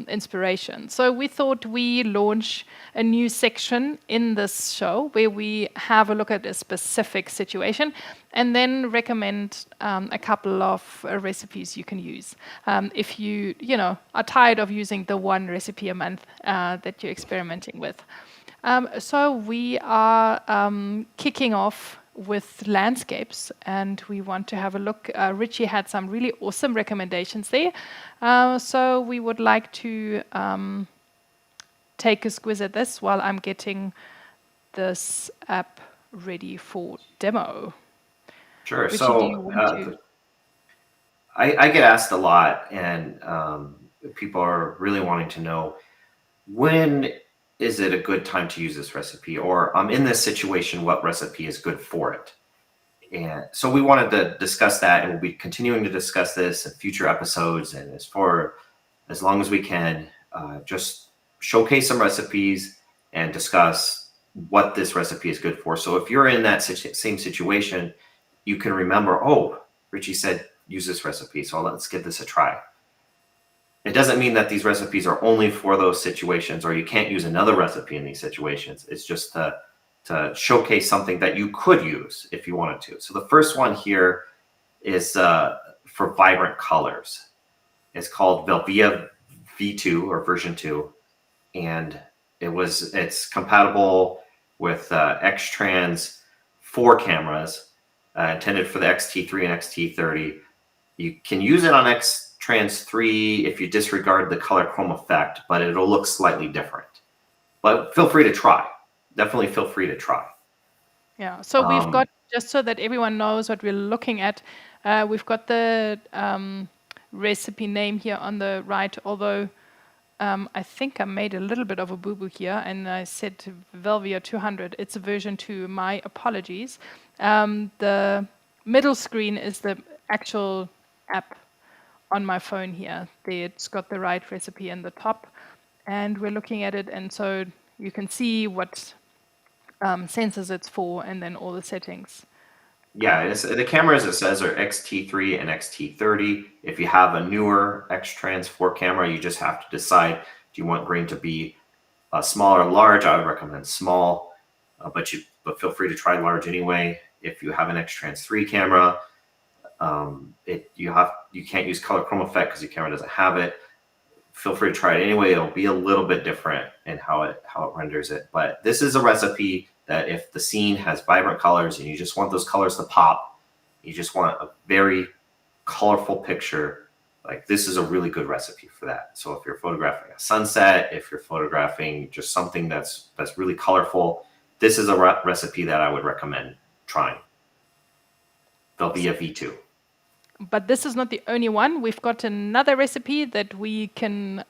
inspiration. So we thought we launch a new section in this show where we have a look at a specific situation and then recommend a couple of recipes you can use. If you are tired of using the one recipe a month that you're experimenting with. So we are kicking off with landscapes, and we want to have a look. Ritchie had some really awesome recommendations there, so we would like to take a squiz at this while I'm getting this app ready for demo. Sure. Ritchie, so I get asked a lot, and people are really wanting to know, when is it a good time to use this recipe? Or I'm in this situation, what recipe is good for it? And so we wanted to discuss that, and we'll be continuing to discuss this in future episodes. And as long as we can, just showcase some recipes and discuss what this recipe is good for. So if you're in that same situation, you can remember, oh, Ritchie said use this recipe, so let's give this a try. It doesn't mean that these recipes are only for those situations, or you can't use another recipe in these situations. It's just to showcase something that you could use if you wanted to. So the first one here is for vibrant colors. It's called Velvia V2 or version 2, and it's compatible with X-Trans 4 cameras intended for the XT3 and XT30. You can use it on X-Trans 3 if you disregard the color chrome effect, but it'll look slightly different. But feel free to try. Definitely feel free to try. Yeah, so we've got, just so that everyone knows what we're looking at, we've got the recipe name here on the right, although I think I made a little bit of a boo-boo here, and I said Velvia 200. It's a version 2. My apologies. The middle screen is the actual app on my phone here. It's got the right recipe in the top, and we're looking at it, and so you can see what sensors it's for, and then all the settings. Yeah, the cameras, it says, are XT3 and XT30. If you have a newer X-Trans 4 camera, you just have to decide, do you want grain to be small or large? I would recommend small, but feel free to try large anyway. If you have an X-Trans 3 camera, you can't use color chrome effect because your camera doesn't have it. Feel free to try it anyway. It'll be a little bit different in how it renders it. But this is a recipe that if the scene has vibrant colors and you just want those colors to pop, you just want a very colorful picture, like this is a really good recipe for that. So if you're photographing a sunset, if you're photographing just something that's really colorful, this is a recipe that I would recommend trying. Velvia V2. But this is not the only one. We've got another recipe that we can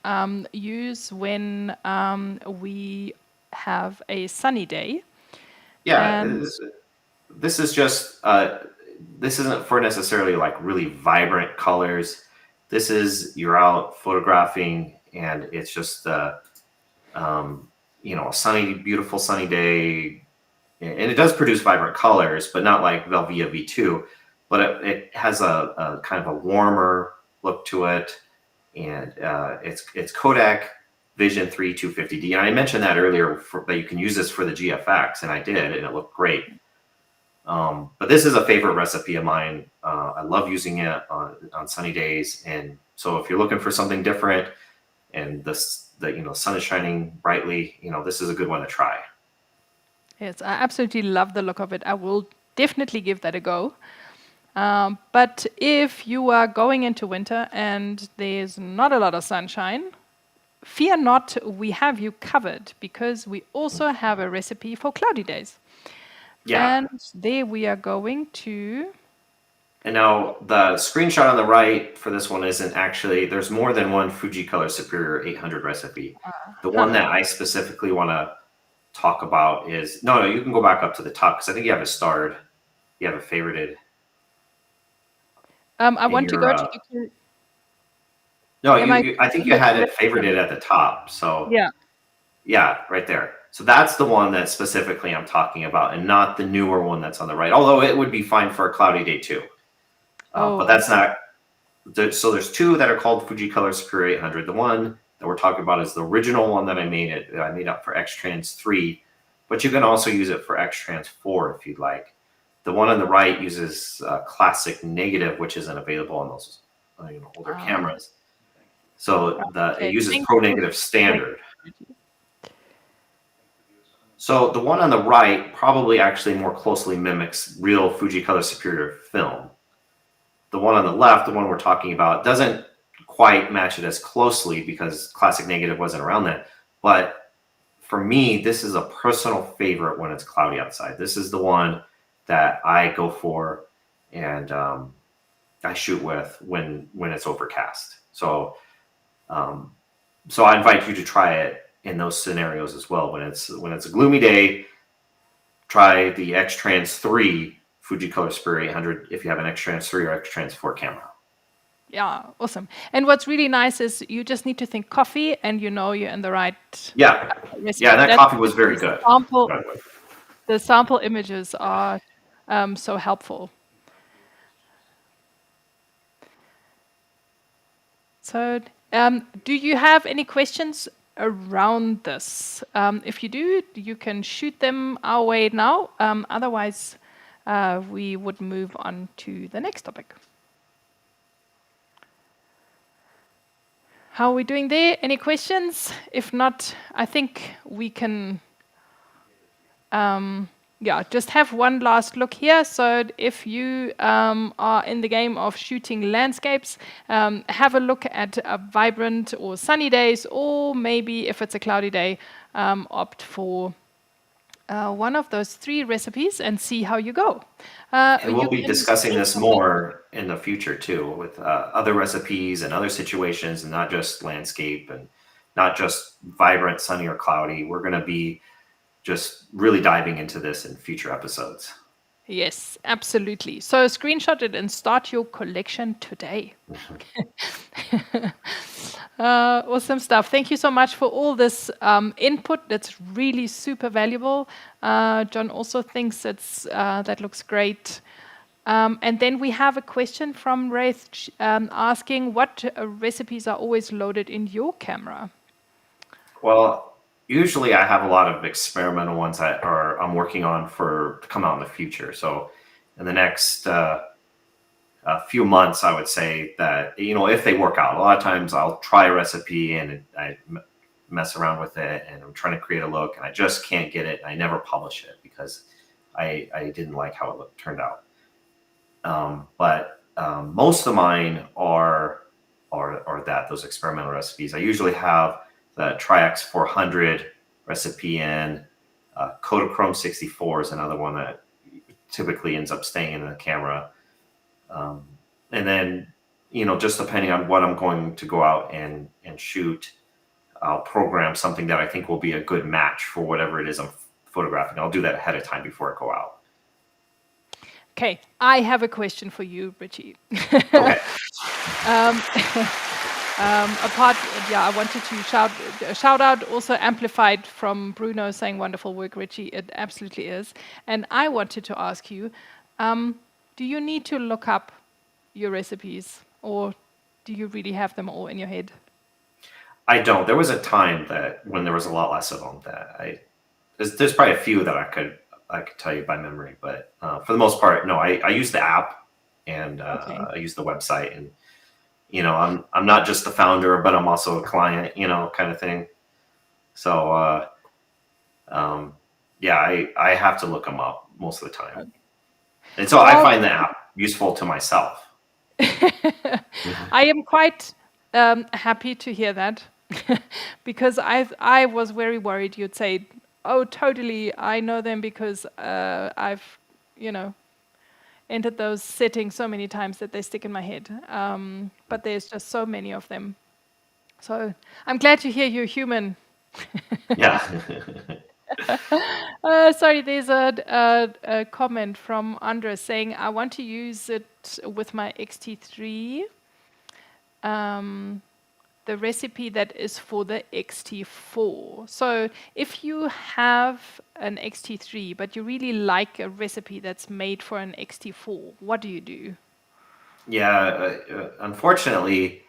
use when we have a sunny day. Yeah, this is just, this isn't for necessarily like really vibrant colors. This is, you're out photographing and it's just, a sunny, beautiful sunny day. And it does produce vibrant colors, but not like Velvia V2. But it has a kind of a warmer look to it, and it's Kodak Vision 3 250D. And I mentioned that earlier that you can use this for the GFX, and I did, and it looked great. But this is a favorite recipe of mine. I love using it on sunny days, and so if you're looking for something different, and the sun is shining brightly, this is a good one to try. Yes, I absolutely love the look of it. I will definitely give that a go. But if you are going into winter and there's not a lot of sunshine, fear not, we have you covered, because we also have a recipe for cloudy days. Yeah. And there we are going to... And now the screenshot on the right for this one isn't actually, there's more than one Fujicolor Superior 800 recipe. The one that I specifically want to talk about is, no, you can go back up to the top, because I think you have it starred. You have it favorited. I want to go to the... No, I think you had it favorited at the top. So yeah, right there. So that's the one that specifically I'm talking about, and not the newer one that's on the right. Although it would be fine for a cloudy day too. But that's not. So there's two that are called Fujicolor Superior 800. The one that we're talking about is the original one that I made up for X-Trans 3, but you can also use it for X-Trans 4 if you'd like. The one on the right uses classic negative, which isn't available on those older cameras. So it uses Pro Negative standard. So the one on the right probably actually more closely mimics real Fujicolor Superior film. The one on the left, the one we're talking about, doesn't quite match it as closely because classic negative wasn't around then. But for me, this is a personal favorite when it's cloudy outside. This is the one that I go for and I shoot with when it's overcast. So I invite you to try it in those scenarios as well. When it's a gloomy day, try the X-Trans 3 Fujicolor Superior 800 if you have an X-Trans 3 or X-Trans 4 camera. Yeah, awesome. And what's really nice is you just need to think coffee, and you're in the right. Yeah, that coffee was very good. The sample images are so helpful. So, do you have any questions around this? If you do, you can shoot them our way now. Otherwise, we would move on to the next topic. How are we doing there? Any questions? If not, I think we can yeah, just have one last look here. So if you are in the game of shooting landscapes, have a look at vibrant or sunny days, or maybe if it's a cloudy day, opt for one of those 3 recipes and see how you go. And we'll be discussing this screenshot more in the future too, with other recipes and other situations, and not just landscape and not just vibrant, sunny or cloudy. We're going to be just really diving into this in future episodes. Yes, absolutely. So screenshot it and start your collection today. Awesome stuff. Thank you so much for all this input. That's really super valuable. John also thinks that looks great. And then we have a question from Roesch asking, what recipes are always loaded in your camera? Well, usually I have a lot of experimental ones that I'm working on to come out in the future. So in the next few months, I would say that, if they work out, a lot of times I'll try a recipe and I mess around with it and I'm trying to create a look and I just can't get it. I never publish it because I didn't like how it turned out. But most of mine are those experimental recipes. I usually have the Tri-X 400 recipe in. Kodachrome 64 is another one that typically ends up staying in the camera. And then, just depending on what I'm going to go out and shoot, I'll program something that I think will be a good match for whatever it is I'm photographing. I'll do that ahead of time before I go out. Okay, I have a question for you, Ritchie. Okay. I wanted to shout out also Amplified from Bruno saying wonderful work, Ritchie. It absolutely is. And I wanted to ask you, do you need to look up your recipes, or do you really have them all in your head? I don't. There was a time when there was a lot less of them there's probably a few that I could tell you by memory, but for the most part, no. I use the app and I use the website, and I'm not just the founder, but I'm also a client, kind of thing. So I have to look them up most of the time, and so I find the app useful to myself. I am quite happy to hear that because I was very worried you'd say, oh, totally, I know them because I've, entered those settings so many times that they stick in my head. But there's just so many of them. So I'm glad to hear you're human. Yeah. Sorry, there's a comment from Andres saying, I want to use it with my XT3. The recipe that is for the XT4. So if you have an XT3, but you really like a recipe that's made for an XT4, what do you do? Yeah, unfortunately,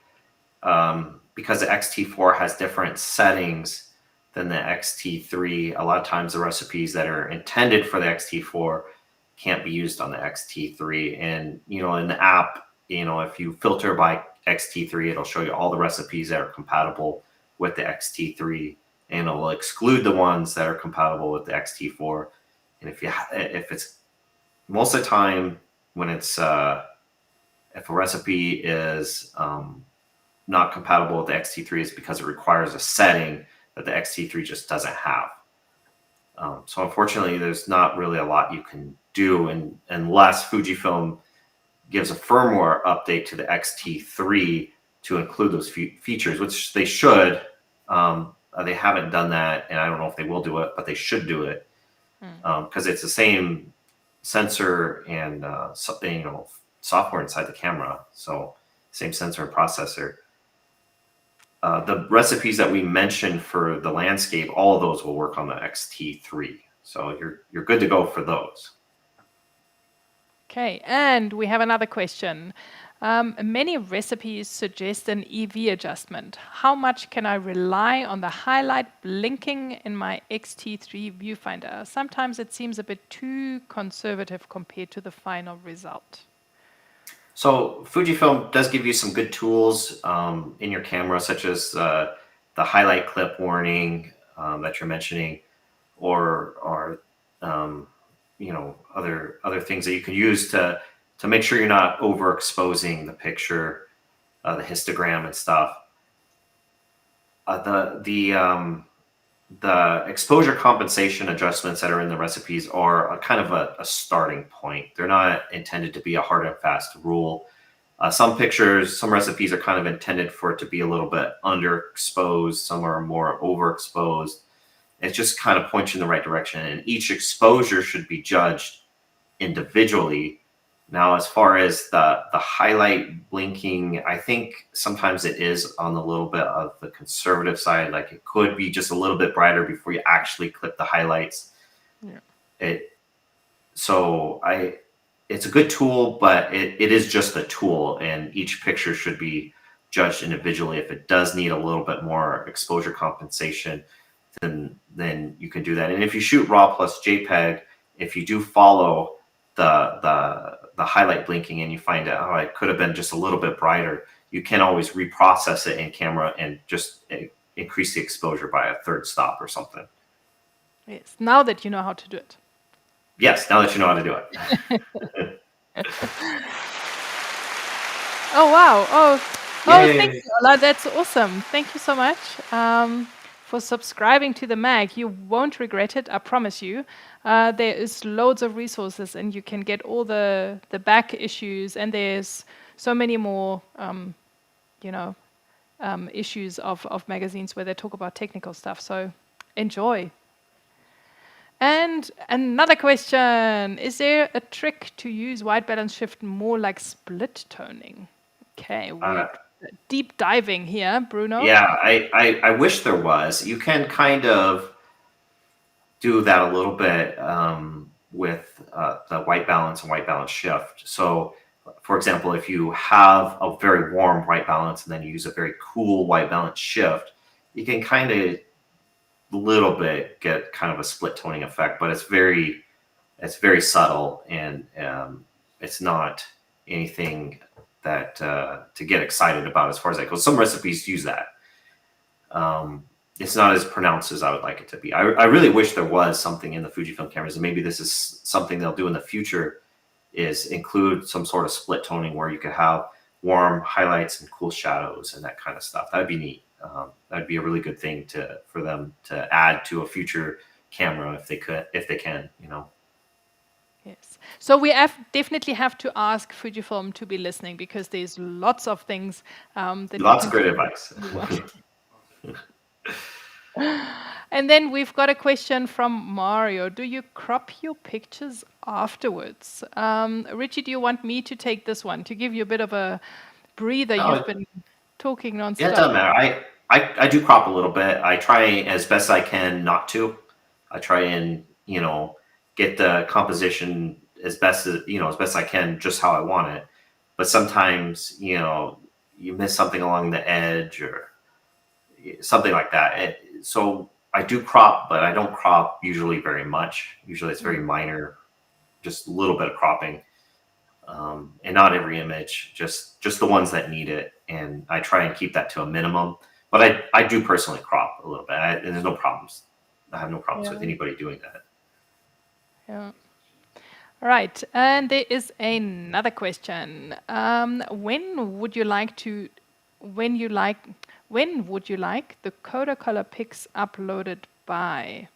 because the XT4 has different settings than the XT3, a lot of times the recipes that are intended for the XT4 can't be used on the XT3. And, in the app, if you filter by XT3, it'll show you all the recipes that are compatible with the XT3, and it'll exclude the ones that are compatible with the XT4. And if it's most of the time when it's if a recipe is not compatible with the XT3, it's because it requires a setting that the XT3 just doesn't have. So unfortunately, there's not really a lot you can do unless Fujifilm gives a firmware update to the XT3 to include those features, which they should. They haven't done that, and I don't know if they will do it, but they should do it because it's the same sensor and software inside the camera, so same sensor and processor. The recipes that we mentioned for the landscape, all of those will work on the XT3, so you're good to go for those. Okay, and we have another question. Many recipes suggest an EV adjustment. How much can I rely on the highlight blinking in my XT3 viewfinder? Sometimes it seems a bit too conservative compared to the final result. So Fujifilm does give you some good tools in your camera, such as the highlight clip warning that you're mentioning, or other things that you can use to make sure you're not overexposing the picture, the histogram and stuff. The exposure compensation adjustments that are in the recipes are a kind of a starting point. They're not intended to be a hard and fast rule. Some recipes are kind of intended for it to be a little bit underexposed. Some are more overexposed. It just kind of points you in the right direction. And each exposure should be judged individually. Now, as far as the highlight blinking, I think sometimes it is on a little bit of the conservative side. Like it could be just a little bit brighter before you actually clip the highlights. Yeah. It's a good tool, but it is just a tool, and each picture should be judged individually. If it does need a little bit more exposure compensation, then you can do that. And if you shoot RAW plus JPEG, if you do follow the highlight blinking and you find out, oh, it could have been just a little bit brighter, you can always reprocess it in camera and just increase the exposure by a third stop or something. Yes, now that you know how to do it. Yes, now that you know how to do it. Oh, wow. Oh, thank you, Ola. That's awesome. Thank you so much for subscribing to the mag. You won't regret it, I promise you. There is loads of resources, and you can get all the back issues, and there's so many more, issues of magazines where they talk about technical stuff. So enjoy. And another question, is there a trick to use white balance shift more like split toning? Okay, we're deep diving here, Bruno. Yeah, I wish there was. You can kind of do that a little bit with the white balance and white balance shift. So, for example, if you have a very warm white balance and then you use a very cool white balance shift, you can kind of little bit get kind of a split toning effect, but it's very subtle, and it's not anything that to get excited about as far as that goes. Some recipes use that. It's not as pronounced as I would like it to be. I really wish there was something in the Fujifilm cameras, and maybe this is something they'll do in the future, is include some sort of split toning where you could have warm highlights and cool shadows and that kind of stuff. That'd be neat. That'd be a really good thing for them to add to a future camera if they can. Yes. So we definitely have to ask Fujifilm to be listening, because there's lots of things that lots of great advice. And then we've got a question from Mario. Do you crop your pictures afterwards? Ritchie, do you want me to take this one to give you a bit of a breather? You've been talking nonstop. Yeah, it doesn't matter. I do crop a little bit. I try as best I can not to. I try and get the composition as best I can, just how I want it. But sometimes you miss something along the edge or something like that. So I do crop, but I don't crop usually very much. Usually it's very minor, just a little bit of cropping. And not every image, just the ones that need it. And I try and keep that to a minimum. But I do personally crop a little bit. And there's no problems. I have no problems with anybody doing that. Yeah. All right. And there is another question. When would you like the Kodacolor pics uploaded by?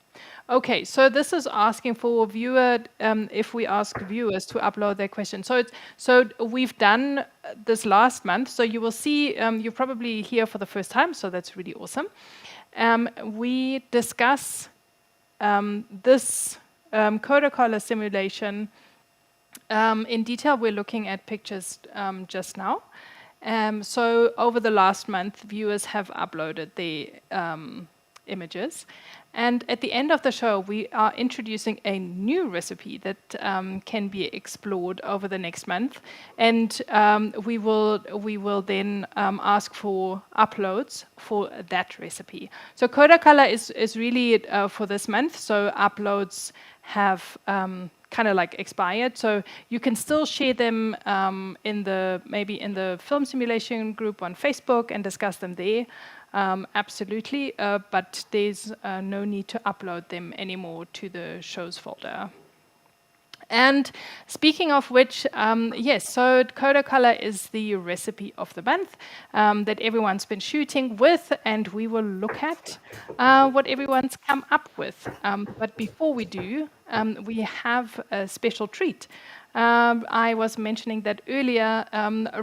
Okay, so this is asking for if we ask viewers to upload their question. So we've done this last month. So you will see, you're probably here for the first time, so that's really awesome. We discuss this Kodacolor simulation in detail. We're looking at pictures just now. So over the last month, viewers have uploaded the images. And at the end of the show, we are introducing a new recipe that can be explored over the next month. And we will then ask for uploads for that recipe. So Kodacolor is really for this month. So uploads have kind of like expired. So you can still share them maybe in the film simulation group on Facebook and discuss them there. absolutely, but there's no need to upload them anymore to the shows folder. And speaking of which, yes, so Kodacolor is the recipe of the month that everyone's been shooting with, and we will look at what everyone's come up with. But before we do, we have a special treat. I was mentioning that earlier,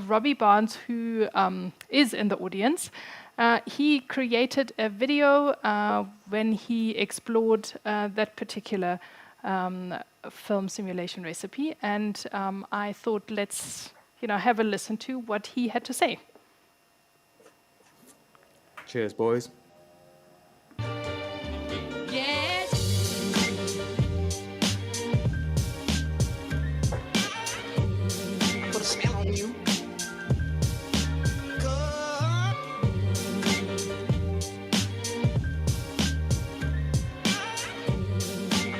Robbie Barnes, who is in the audience, he created a video when he explored that particular film simulation recipe, and I thought let's have a listen to what he had to say. Cheers, boys. Yes. Put a spell on you.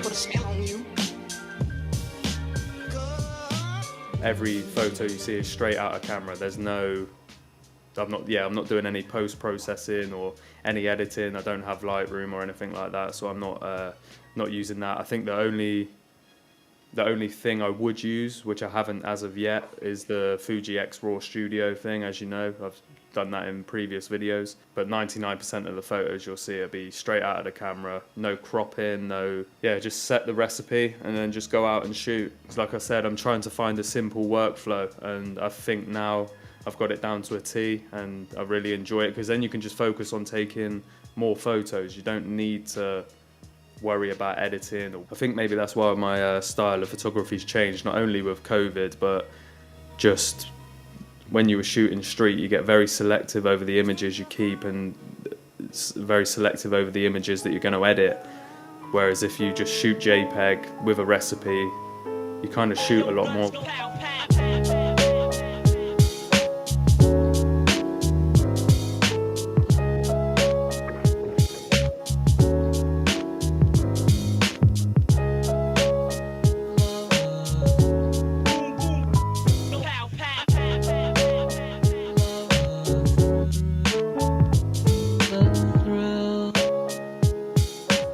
Put a spell on you. Every photo you see is straight out of camera. There's no, I'm not doing any post-processing or any editing. I don't have Lightroom or anything like that, so I'm not using that. I think the only thing I would use, which I haven't as of yet, is the Fuji X Raw Studio thing. As you know, I've done that in previous videos, but 99% of the photos you'll see will be straight out of the camera, no cropping, just set the recipe and then just go out and shoot. Because like I said, I'm trying to find a simple workflow, and I think now I've got it down to a T, and I really enjoy it, because then you can just focus on taking more photos. You don't need to worry about editing. I think maybe that's why my style of photography's changed, not only with COVID, but just when you were shooting street, you get very selective over the images you keep, and very selective over the images that you're going to edit. Whereas if you just shoot JPEG with a recipe, you kind of shoot a lot more.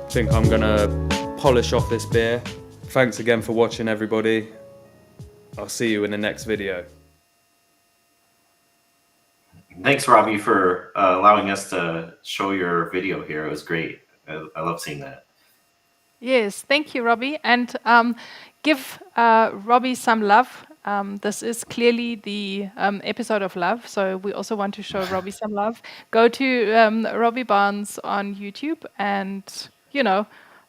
I think I'm gonna polish off this beer. Thanks again for watching, everybody. I'll see you in the next video. Thanks, Robbie, for allowing us to show your video here. It was great. I love seeing that. Yes, thank you, Robbie, and give Robbie some love. This is clearly the episode of love, so we also want to show Robbie some love. Go to Robbie Barnes on YouTube and,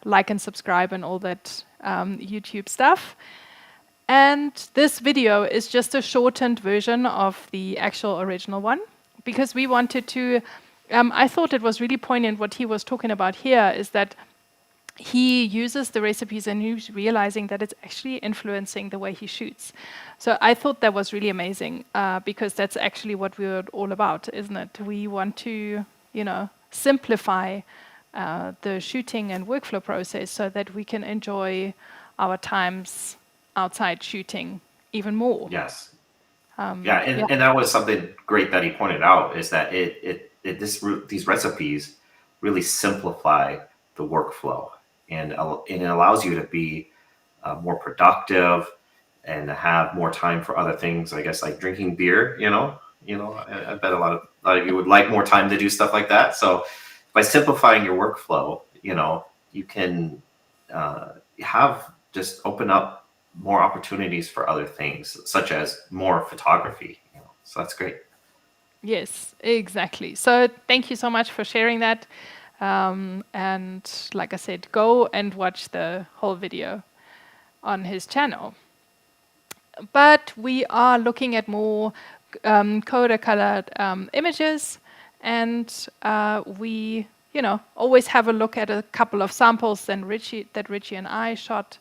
like and subscribe and all that YouTube stuff. And this video is just a shortened version of the actual original one, because we wanted to, I thought it was really poignant what he was talking about here, is that he uses the recipes and he's realizing that it's actually influencing the way he shoots. So I thought that was really amazing, because that's actually what we're all about, isn't it? We want to, simplify the shooting and workflow process so that we can enjoy our times outside shooting even more. Yes. And that was something great that he pointed out, is that these recipes really simplify the workflow, and it allows you to be more productive and to have more time for other things. I guess like drinking beer. I bet a lot of you would like more time to do stuff like that. So by simplifying your workflow, you can just open up more opportunities for other things, such as more photography. So that's great. Yes, exactly. So thank you so much for sharing that. And like I said, go and watch the whole video on his channel. But we are looking at more Kodacolor images, and we, always have a look at a couple of samples that Ritchie and I shot,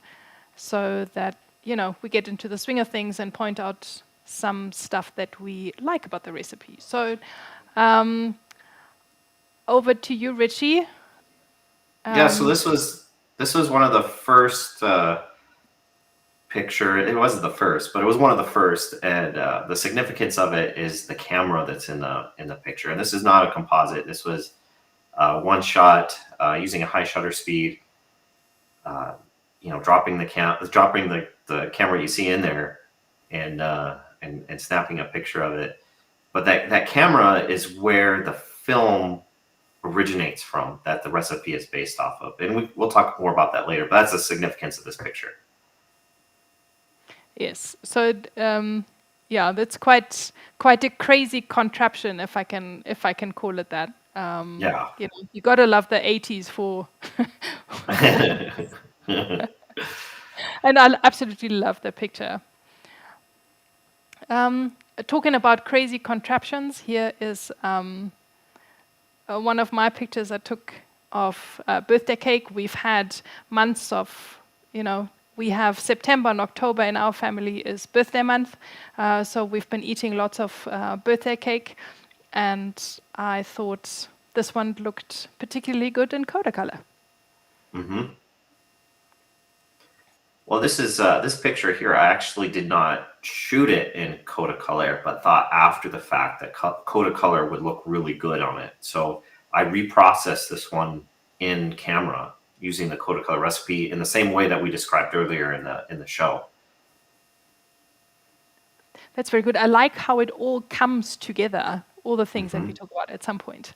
so that, we get into the swing of things and point out some stuff that we like about the recipe. So over to you, Ritchie. So this was one of the first picture. It wasn't the first, but it was one of the first. And the significance of it is the camera that's in the picture. And this is not a composite. This was one shot using a high shutter speed. Dropping the camera you see in there, and snapping a picture of it. But that camera is where the film originates from, that the recipe is based off of. And we'll talk more about that later, but that's the significance of this picture. Yes. So that's quite a crazy contraption, if I can call it that. You gotta love the 80s for and I absolutely love the picture. Talking about crazy contraptions, here is one of my pictures I took of birthday cake. We've had months of, we have September and October in our family is birthday month. So we've been eating lots of birthday cake. And I thought this one looked particularly good in Kodacolor. Mm-hmm. Well, this picture here, I actually did not shoot it in Kodacolor, but thought after the fact that Kodacolor would look really good on it. So I reprocessed this one in camera using the Kodacolor recipe in the same way that we described earlier in the show. That's very good. I like how it all comes together, all the things that we talk about at some point.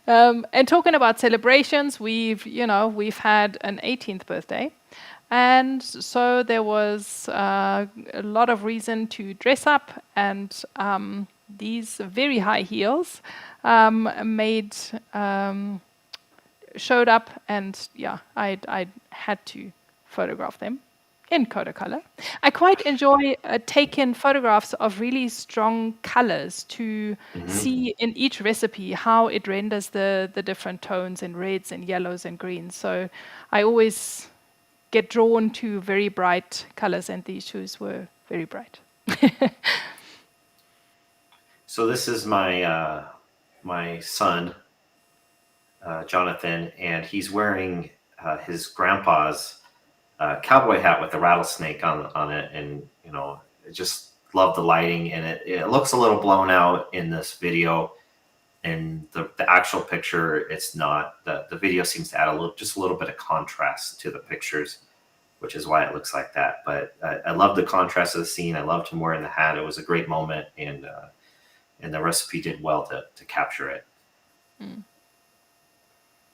And talking about celebrations, we've had an 18th birthday. And so there was a lot of reason to dress up, and these very high heels showed up, and I had to photograph them in Kodacolor. I quite enjoy taking photographs of really strong colors to see in each recipe how it renders the different tones in reds and yellows and greens. So I always get drawn to very bright colors, and these shoes were very bright. So this is my my son, Jonathan, and he's wearing his grandpa's cowboy hat with the rattlesnake on it, and I just love the lighting, and it looks a little blown out in this video. In the actual picture, it's not. The video seems to add just a little bit of contrast to the pictures, which is why it looks like that. But I love the contrast of the scene. I loved him wearing the hat. It was a great moment, and the recipe did well to capture it.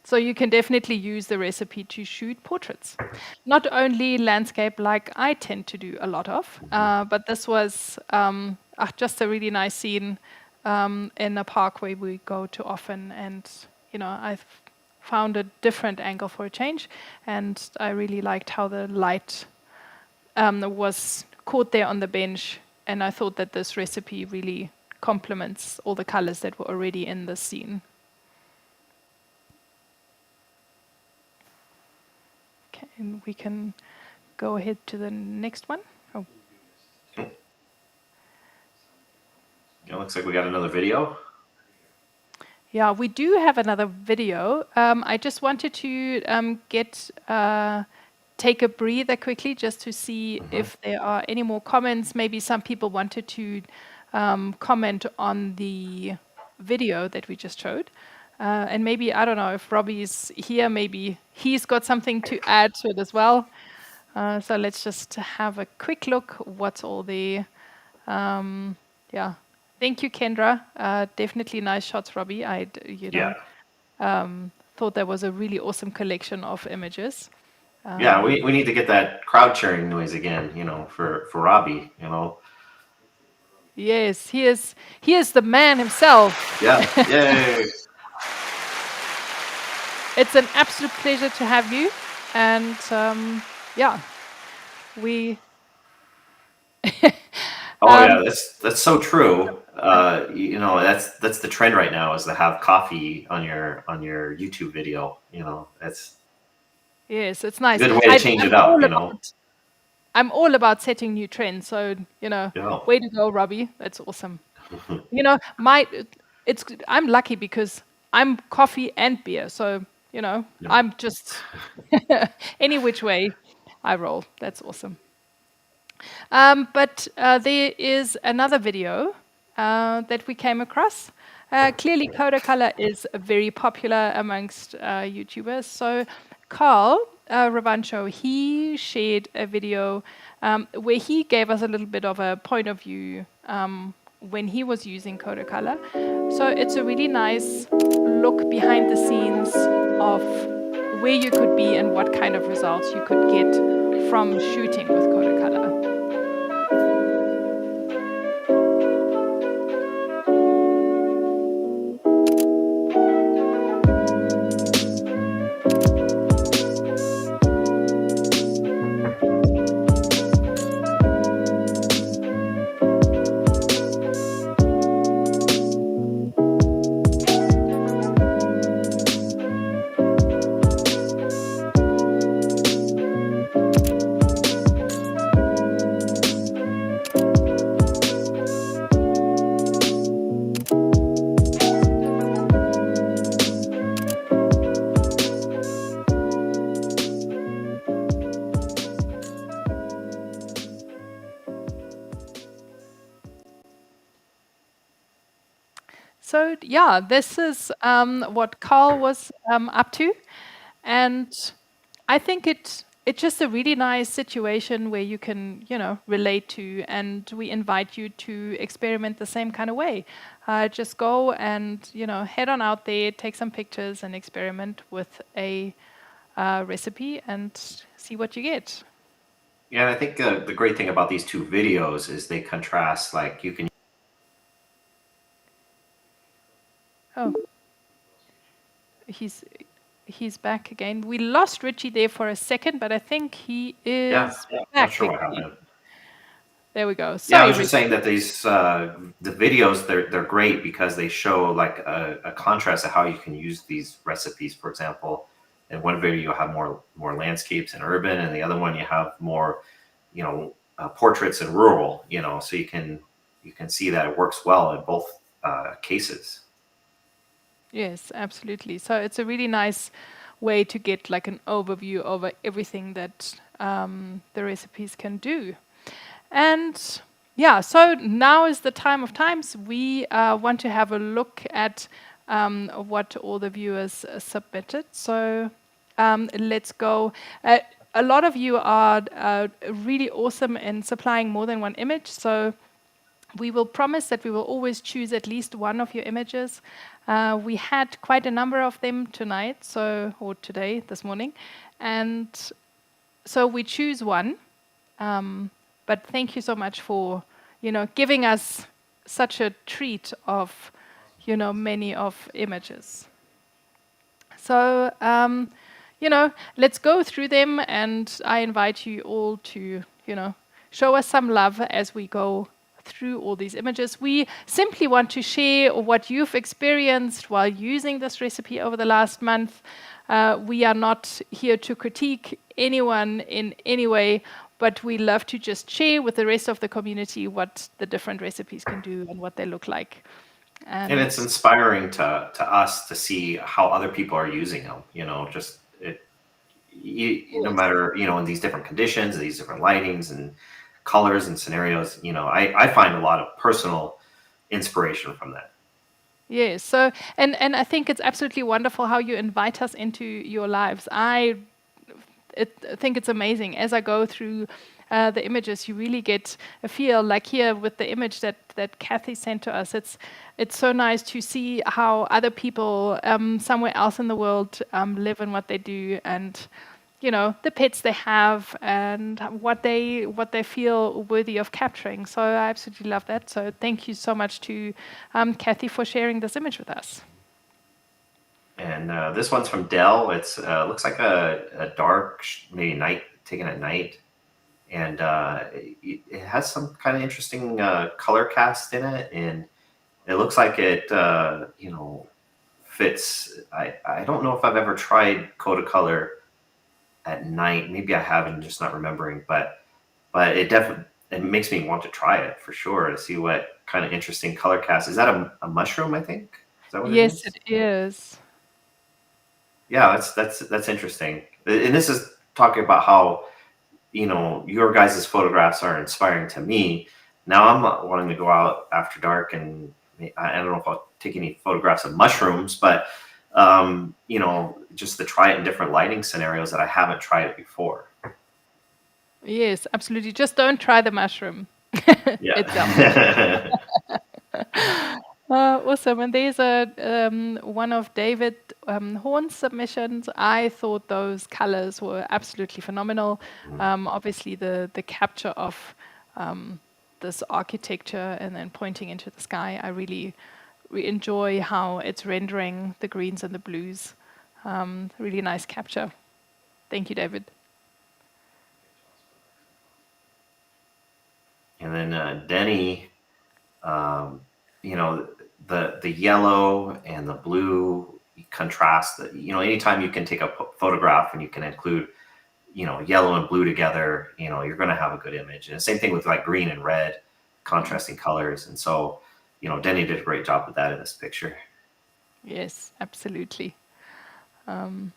So you can definitely use the recipe to shoot portraits. Not only landscape, like I tend to do a lot of, but this was just a really nice scene in a park where we go to often, and I've found a different angle for a change, and I really liked how the light was caught there on the bench, and I thought that this recipe really complements all the colors that were already in the scene. Okay, and we can go ahead to the next one. Oh. It looks like we got another video. Yeah, we do have another video. I just wanted to take a breather quickly just to see if there are any more comments. Maybe some people wanted to comment on the video that we just showed. And maybe, I don't know, if Robbie's here, maybe he's got something to add to it as well. So let's just have a quick look. What's all the... Thank you, Kendra. Definitely nice shots, Robbie. Thought that was a really awesome collection of images. We need to get that crowd cheering noise again, for Robbie, Yes, he is the man himself. Yeah, yay. It's an absolute pleasure to have you. And we... That's so true. That's the trend right now, is to have coffee on your YouTube video. Yes, it's nice. Good way to change it up. I'm all about setting new trends. So way to go, Robbie. That's awesome. I'm lucky because I'm coffee and beer. So I'm just any which way. I roll. That's awesome. But there is another video that we came across. Clearly, Kodacolor is very popular amongst YouTubers. So Carl Ravancho, he shared a video where he gave us a little bit of a point of view when he was using Kodacolor. So it's a really nice look behind the scenes of where you could be and what kind of results you could get from shooting with Kodacolor. So yeah, this is what Carl was up to, and I think it's just a really nice situation where you can relate to, and we invite you to experiment the same kind of way. Just go and head on out there, take some pictures, and experiment with a recipe and see what you get. Yeah, and I think the great thing about these two videos is they contrast. Like you can. Oh, he's back again. We lost Ritchie there for a second, but I think he is back. Not sure what happened. There we go. Sorry, yeah, I was just saying that these the videos they're great because they show like a contrast of how you can use these recipes. For example, in one video you have more landscapes and urban, and the other one you have more portraits and rural. So you can see that it works well in both cases. Yes, absolutely. So it's a really nice way to get like an overview over everything that the recipes can do. And yeah, so now is the time of times. We want to have a look at what all the viewers submitted. So let's go. A lot of you are really awesome in supplying more than one image. So we will promise that we will always choose at least one of your images. We had quite a number of them tonight, or today, this morning. And so we choose one. But thank you so much for, giving us such a treat of, many of images. So, let's go through them, and I invite you all to, show us some love as we go through all these images. We simply want to share what you've experienced while using this recipe over the last month. We are not here to critique anyone in any way, but we love to just share with the rest of the community what the different recipes can do and what they look like. And it's inspiring to us to see how other people are using them. No matter, in these different conditions, these different lightings and colors and scenarios, I find a lot of personal inspiration from that. Yes. So, and I think it's absolutely wonderful how you invite us into your lives. I think it's amazing. As I go through the images, you really get a feel. Like here with the image that Kathy sent to us, it's so nice to see how other people somewhere else in the world live and what they do, and the pets they have and what they feel worthy of capturing. So I absolutely love that. So thank you so much to Kathy for sharing this image with us. And this one's from Dell. It's looks like a dark, maybe night, taken at night. And it has some kind of interesting color cast in it. And it looks like it, fits. I don't know if I've ever tried Kodacolor at night. Maybe I haven't, just not remembering. But it definitely makes me want to try it for sure, to see what kind of interesting color cast. Is that a mushroom, I think? Is that what it is? Yes, it is. Yeah, that's interesting. And this is talking about how your guys' photographs are inspiring to me. Now I'm not wanting to go out after dark, and I don't know if I'll take any photographs of mushrooms, but just to try it in different lighting scenarios that I haven't tried it before. Yes, absolutely. Just don't try the mushroom itself. Yeah. Awesome. And there's one of David Horn's submissions. I thought those colors were absolutely phenomenal. Obviously, the capture of this architecture and then pointing into the sky, I really enjoy how it's rendering the greens and the blues. Really nice capture. Thank you, David. And then Denny, the yellow and the blue contrast. Anytime you can take a photograph and you can include, yellow and blue together, you're going to have a good image. And the same thing with like green and red, contrasting colors. And so, Denny did a great job with that in this picture. Yes, absolutely. And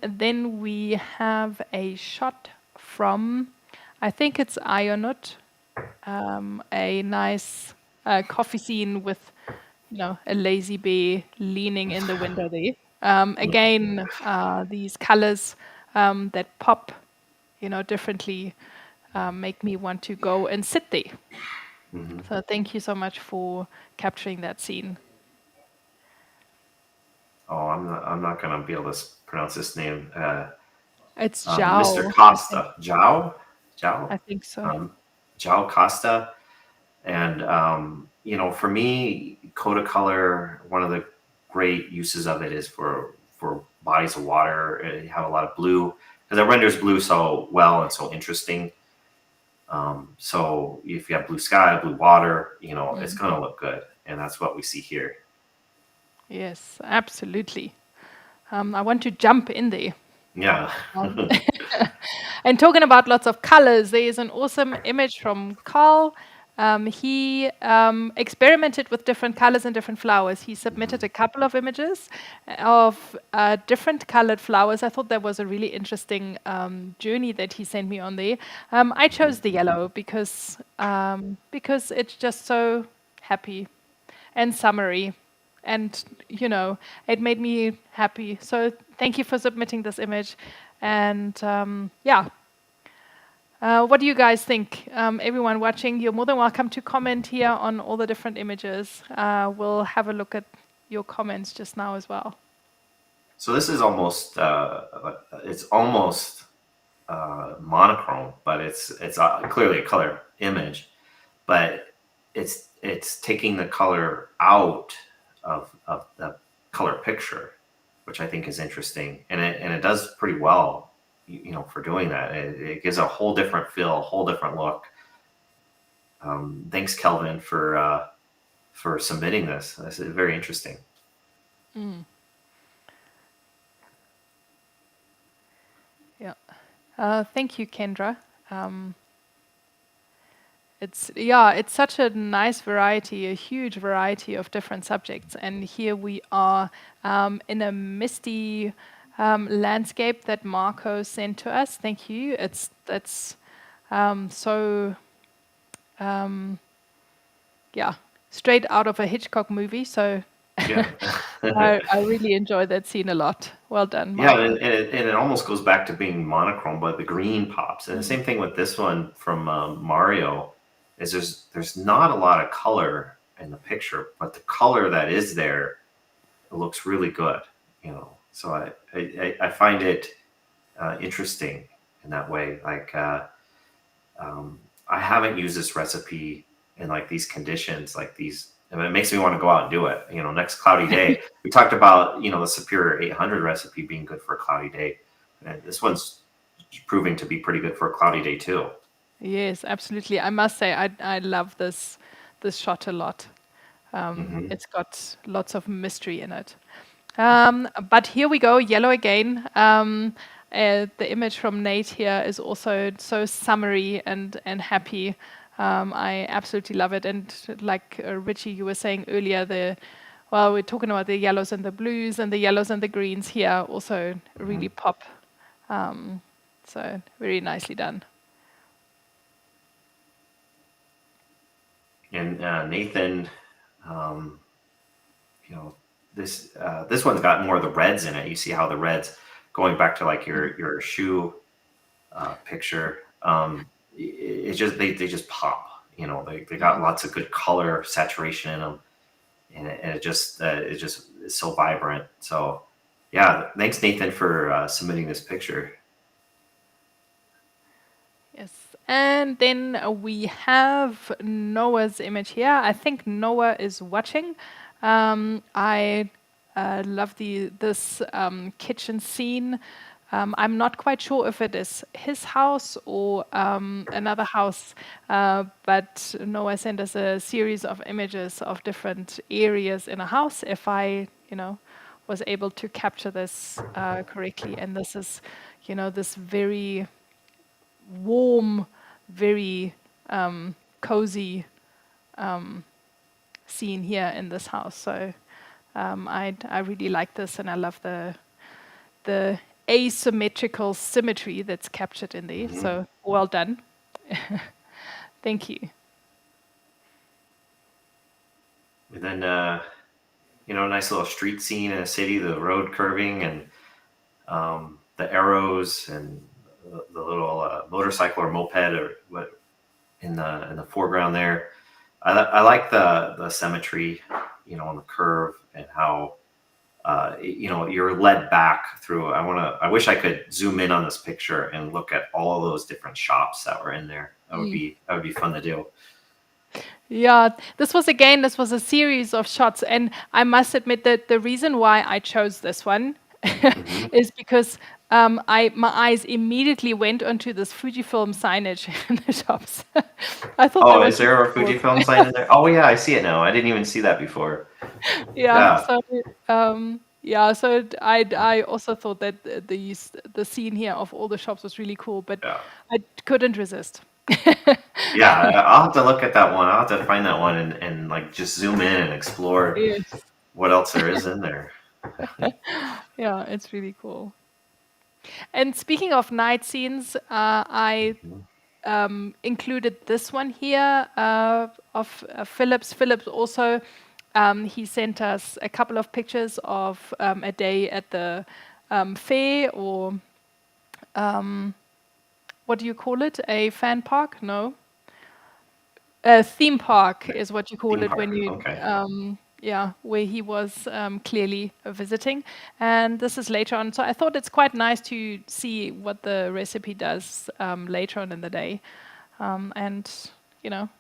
then we have a shot from, I think it's Ionut, a nice coffee scene with, a lazy bear leaning in the window there. Again, these colors that pop, differently, make me want to go and sit there. Mm-hmm. So thank you so much for capturing that scene. Oh, I'm not gonna be able to pronounce this name. It's Zhao. Mr. Costa. Zhao? I think so. Zhao Costa. And for me, Kodacolor, one of the great uses of it is for bodies of water. You have a lot of blue, because it renders blue so well and so interesting. So if you have blue sky, blue water, it's gonna look good. And that's what we see here. Yes, absolutely. I want to jump in there. Yeah. And talking about lots of colors, there is an awesome image from Carl. He experimented with different colors and different flowers. He submitted a couple of images of different colored flowers. I thought that was a really interesting journey that he sent me on there. I chose the yellow because it's just so happy and summery. And, it made me happy. So thank you for submitting this image. And what do you guys think? Everyone watching, you're more than welcome to comment here on all the different images. We'll have a look at your comments just now as well. So this is almost monochrome, but it's clearly a color image, but it's taking the color out of the color picture, which I think is interesting, and it does pretty well, for doing that. It gives a whole different feel, a whole different look. Thanks, Kelvin, for submitting this. This is very interesting. Yeah. Thank you, Kendra. It's such a nice variety, a huge variety of different subjects. And here we are in a misty landscape that Marco sent to us. Thank you. That's so straight out of a Hitchcock movie. So Yeah. I really enjoyed that scene a lot. Well done, Marco. Yeah, and it almost goes back to being monochrome, but the green pops. And the same thing with this one from Mario, is there's not a lot of color in the picture, but the color that is there, it looks really good. So I find it interesting in that way. Like I haven't used this recipe in like these conditions, like these. And it makes me want to go out and do it. Next cloudy day. We talked about, the Superior 800 recipe being good for a cloudy day. And this one's proving to be pretty good for a cloudy day too. Yes, absolutely. I must say, I love this shot a lot. It's got lots of mystery in it. But here we go, yellow again. The image from Nate here is also so summery and happy. I absolutely love it. And like Ritchie, you were saying earlier, we're talking about the yellows and the blues, and the yellows and the greens here also really pop. So very nicely done. And Nathan, um, this one's got more of the reds in it. You see how the reds, going back to like your shoe picture, it's just they just pop. They got lots of good color saturation in them, and it just is so vibrant. So yeah, thanks Nathan for submitting this picture. Yes. And then we have Noah's image here. I think Noah is watching. I love this kitchen scene. I'm not quite sure if it is his house or another house, but Noah sent us a series of images of different areas in a house. If I, was able to capture this correctly, and this is, this very warm, very cozy scene here in this house. So I really like this, and I love the asymmetrical symmetry that's captured in there. Mm-hmm. So well done. Thank you. And then a nice little street scene in a city, the road curving and the arrows and the little motorcycle or moped or what in the foreground there. I like the symmetry, on the curve and how you're led back through. I wish I could zoom in on this picture and look at all of those different shops that were in there. That would be fun to do. Yeah, this was a series of shots, and I must admit that the reason why I chose this one is because my eyes immediately went onto this Fujifilm signage in the shops. I thought. Oh, is there a Fujifilm sign in there? Oh yeah, I see it now. I didn't even see that before. Yeah. So I also thought that the scene here of all the shops was really cool, but I couldn't resist. Yeah, I'll have to look at that one. I'll have to find that one and like just zoom in and explore what else there is in there. Yeah, it's really cool. And speaking of night scenes, I included this one here of Phillips. Phillips also, he sent us a couple of pictures of a day at the fair, or what do you call it? A fan park? No. A theme park is what you call Theme it park, when you, okay. where he was clearly visiting. And this is later on. So I thought it's quite nice to see what the recipe does later on in the day. And,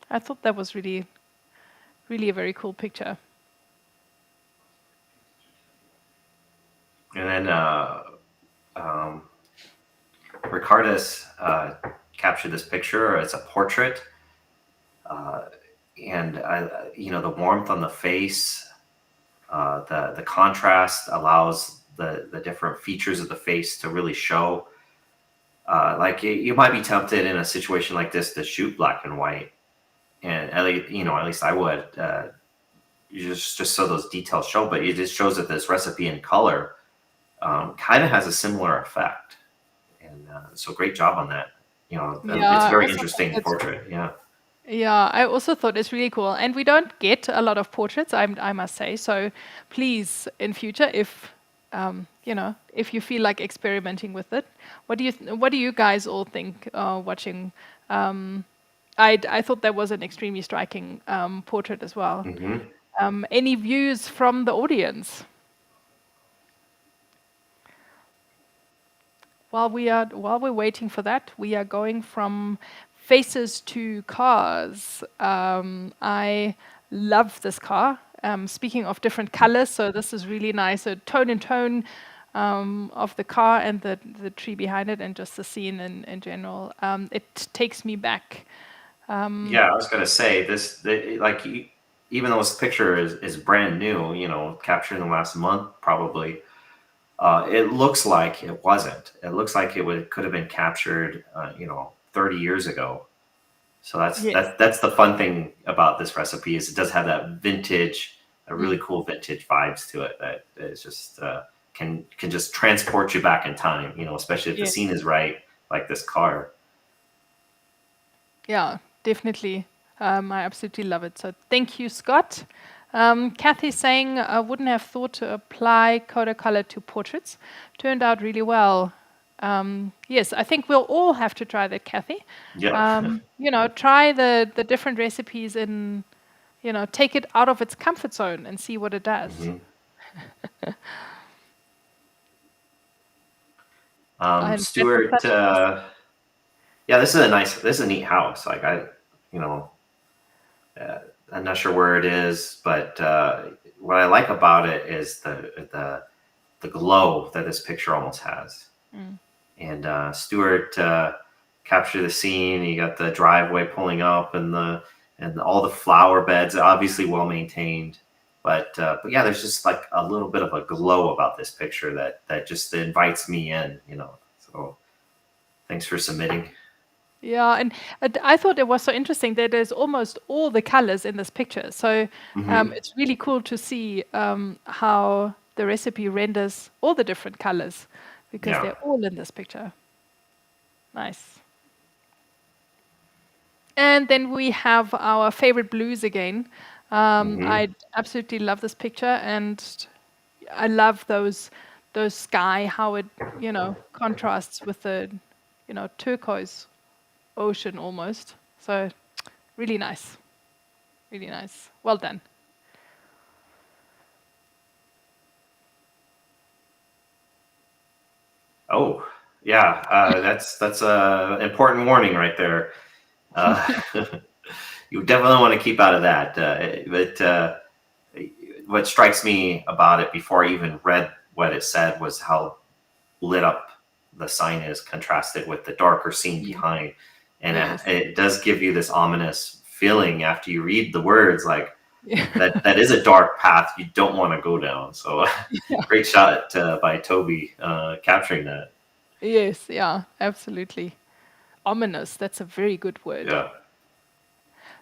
I thought that was really, really a very cool picture. And then Ricardus captured this picture. It's a portrait, and the warmth on the face, the contrast allows the different features of the face to really show. Like you might be tempted in a situation like this to shoot black and white, and at least I would. You just so those details show, but it just shows that this recipe in color kind of has a similar effect. And so great job on that. It's a very interesting portrait. Yeah. Yeah, I also thought it's really cool. And we don't get a lot of portraits, I must say. So please, in future, if if you feel like experimenting with it, what do you guys all think watching? I thought that was an extremely striking portrait as well. Mm-hmm. Any views from the audience? While we're waiting for that, we are going from faces to cars. I love this car. Speaking of different colors, so this is really nice. A tone in tone of the car and the tree behind it, and just the scene in general. It takes me back. Yeah, I was gonna say this. Even though this picture is brand new, captured in the last month probably. It looks like it wasn't. It looks like could have been captured, 30 years ago. So that's the fun thing about this recipe is it does have that vintage, a really cool vintage vibes to it that is just can just transport you back in time. Especially if the scene is right, like this car. Yeah, definitely. I absolutely love it. So thank you, Scott. Kathy's saying, I wouldn't have thought to apply Kodacolor to portraits. Turned out really well. Yes, I think we'll all have to try that, Kathy. Yeah. Try the different recipes and, take it out of its comfort zone and see what it does. Stuart, yeah, this is a neat house. Like I'm not sure where it is, but what I like about it is the glow that this picture almost has. And Stuart captured the scene. You got the driveway pulling up and all the flower beds, obviously well maintained. But yeah, there's just like a little bit of a glow about this picture that just invites me in, So thanks for submitting. Yeah, and I thought it was so interesting that there's almost all the colors in this picture. So it's really cool to see how the recipe renders all the different colors because they're all in this picture. Nice. And then we have our favorite blues again. I absolutely love this picture, and I love those sky, how it contrasts with the turquoise ocean almost. So really nice. Really nice. Well done. Oh yeah, that's an important warning right there. You definitely want to keep out of that. But what strikes me about it before I even read what it said was how lit up the sign is contrasted with the darker scene behind. And it does give you this ominous feeling after you read the words, like that is a dark path you don't want to go down. So great shot by Toby capturing that. Yes, yeah, absolutely. Ominous, that's a very good word. Yeah.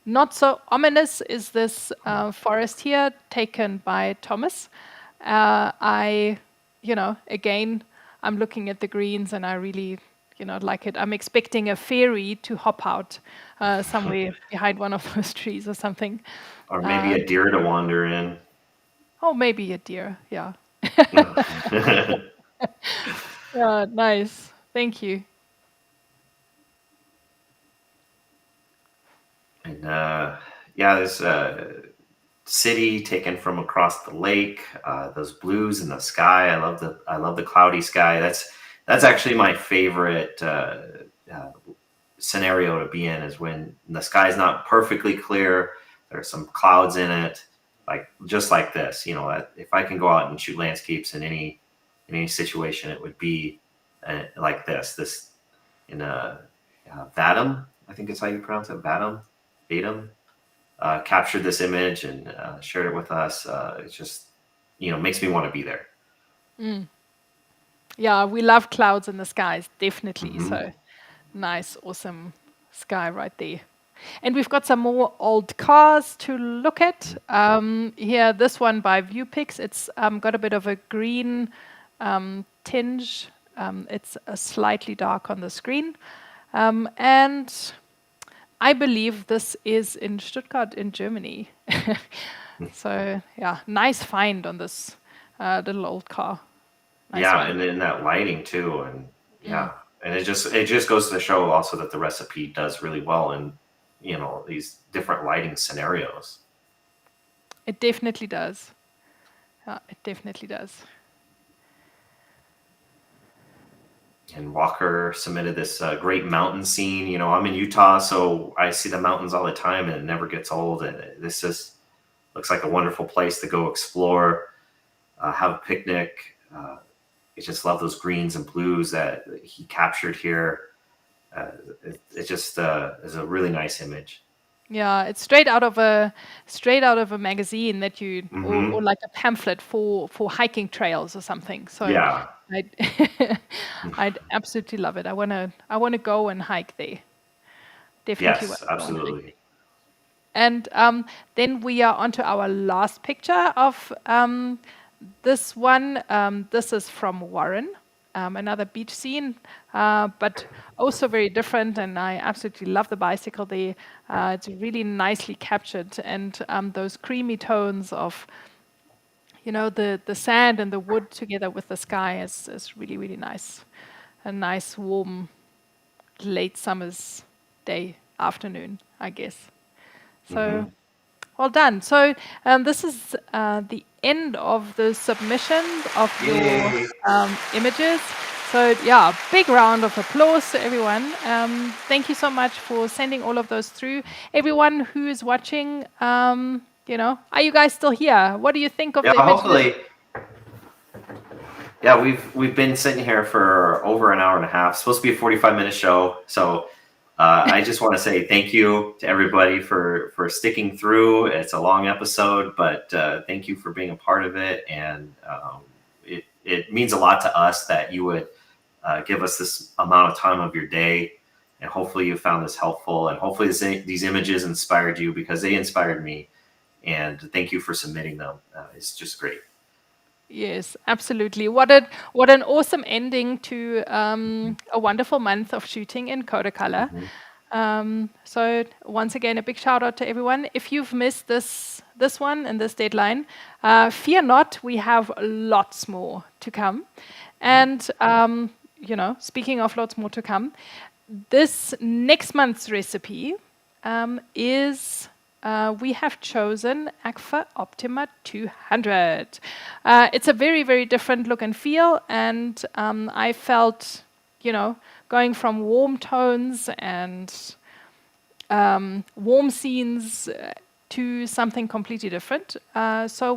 Not so ominous is this forest here taken by Thomas. Again, I'm looking at the greens and I really, like it. I'm expecting a fairy to hop out somewhere behind one of those trees or something. Or maybe a deer to wander in. Oh, maybe a deer, yeah. Yeah, nice. Thank you. And this city taken from across the lake, those blues in the sky. I love the cloudy sky. That's actually my favorite scenario to be in, is when the sky is not perfectly clear. There's some clouds in it, just like this. If I can go out and shoot landscapes in any situation, it would be like this. This in Vadim, I think is how you pronounce it. Vadim. Captured this image and shared it with us. It just, makes me want to be there. Yeah, we love clouds in the skies, definitely. So nice, awesome sky right there. And we've got some more old cars to look at. Here, this one by ViewPix. It's got a bit of a green tinge. It's slightly dark on the screen. And I believe this is in Stuttgart in Germany. So, yeah, nice find on this little old car. Nice one. And in that lighting too. And and it just goes to show also that the recipe does really well in, these different lighting scenarios. It definitely does. Yeah, it definitely does. And Walker submitted this great mountain scene. I'm in Utah, so I see the mountains all the time, and it never gets old. And this just looks like a wonderful place to go explore, have a picnic. I just love those greens and blues that he captured here. It just is a really nice image. Yeah, it's straight out of a magazine that you or like a pamphlet for hiking trails or something. So yeah, I'd absolutely love it. I wanna go and hike there. Definitely. Yes, absolutely. And then we are onto our last picture of this one. This is from Warren. another beach scene, but also very different. And I absolutely love the bicycle there. It's really nicely captured, and those creamy tones of the sand and the wood together with the sky is really, really nice. A nice, warm, late summer's day, afternoon, I guess. So, well done. So, this is the end of the submission of your Yay. images. So, yeah, big round of applause to everyone. Thank you so much for sending all of those through. Everyone who is watching, are you guys still here? What do you think of the images? Hopefully. Yeah, we've been sitting here for over an hour and a half. It's supposed to be a 45-minute show, so I just want to say thank you to everybody for sticking through. It's a long episode, but thank you for being a part of it, and it means a lot to us that you would give us this amount of time of your day, and hopefully you found this helpful, and hopefully these images inspired you, because they inspired me, and thank you for submitting them. It's just great. Yes, absolutely. What an awesome ending to a wonderful month of shooting in Kodacolor. So once again, a big shout out to everyone. If you've missed this one and this deadline, fear not. We have lots more to come. And speaking of lots more to come, this next month's recipe is. We have chosen Agfa Optima 200. It's a very, very different look and feel, and I felt, going from warm tones and warm scenes to something completely different. So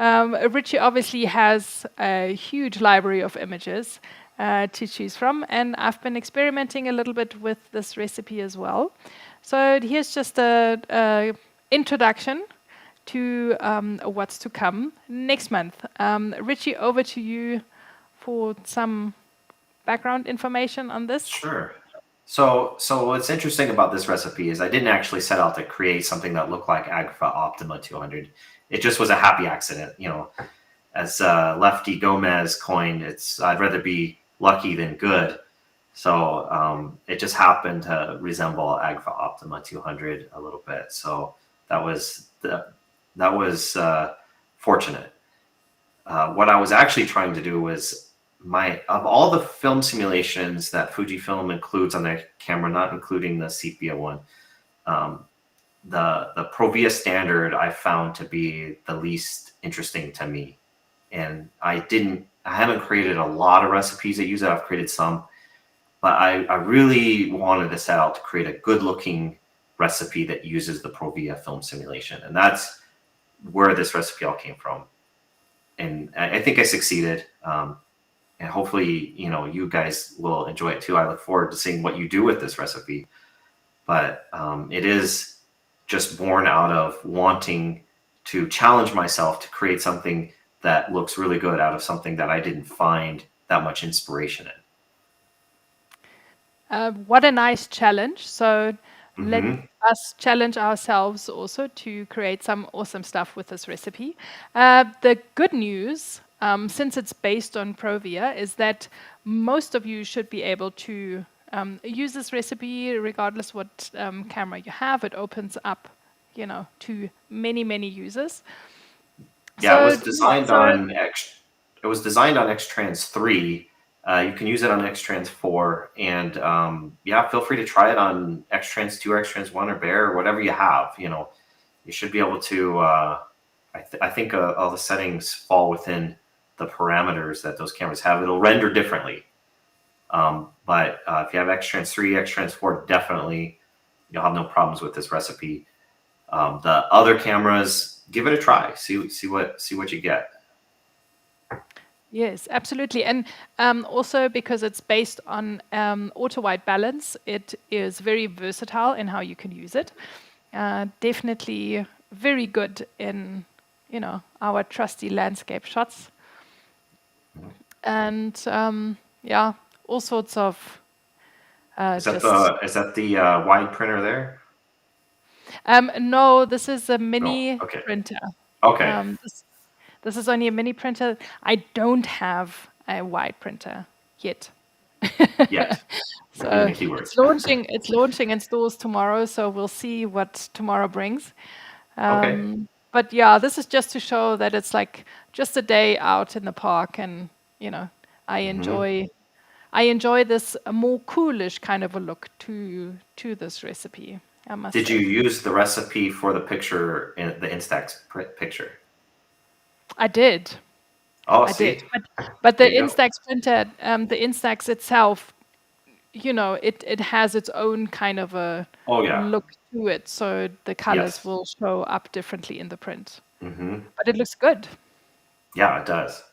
Ritchie obviously has a huge library of images to choose from, and I've been experimenting a little bit with this recipe as well. So here's just a introduction to what's to come next month. Ritchie, over to you for some background information on this. Sure. So what's interesting about this recipe is I didn't actually set out to create something that looked like Agfa Optima 200. It just was a happy accident. As Lefty Gomez coined, I'd rather be lucky than good. So it just happened to resemble Agfa Optima 200 a little bit. So that was fortunate. What I was actually trying to do was of all the film simulations that Fujifilm includes on their camera, not including the sepia one, the Provia standard I found to be the least interesting to me. And I haven't created a lot of recipes that use it. I've created some. But I really wanted to set out to create a good-looking recipe that uses the Provia film simulation. And that's where this recipe all came from. And I think I succeeded. And hopefully, you guys will enjoy it too. I look forward to seeing what you do with this recipe. But it is just born out of wanting to challenge myself to create something that looks really good out of something that I didn't find that much inspiration in. What a nice challenge. So let us challenge ourselves also to create some awesome stuff with this recipe. The good news, since it's based on Provia, is that most of you should be able to use this recipe regardless what camera you have. It opens up, to many, many users. Yeah, it was designed on X-Trans 3. You can use it on X-Trans 4, and feel free to try it on X-Trans 2 or X-Trans 1 or Bear or whatever you have. You should be able to. I think all the settings fall within the parameters that those cameras have. It'll render differently, but if you have X-Trans 3, X-Trans 4, definitely you'll have no problems with this recipe. The other cameras, give it a try. See what you get. Yes, absolutely. And also because it's based on auto white balance, it is very versatile in how you can use it. Definitely very good in, our trusty landscape shots. And all sorts of... Is that the wide printer there? No, this is a mini printer. Okay. This is only a mini printer. I don't have a wide printer yet. Yet. So Repeating the keywords. it's launching in stores tomorrow, so we'll see what tomorrow brings. Okay. But yeah, this is just to show that it's like just a day out in the park, and I enjoy this more coolish kind of a look to this recipe, I must Did say. you use the recipe for the picture in the Instax picture? I did. Oh, I see? did. But the There you go. Instax printer, the Instax itself, it has its own kind of a Oh, yeah. look to it, so the colors Yes. will show up differently in the print. Mm-hmm. But it looks good. Yeah, it does.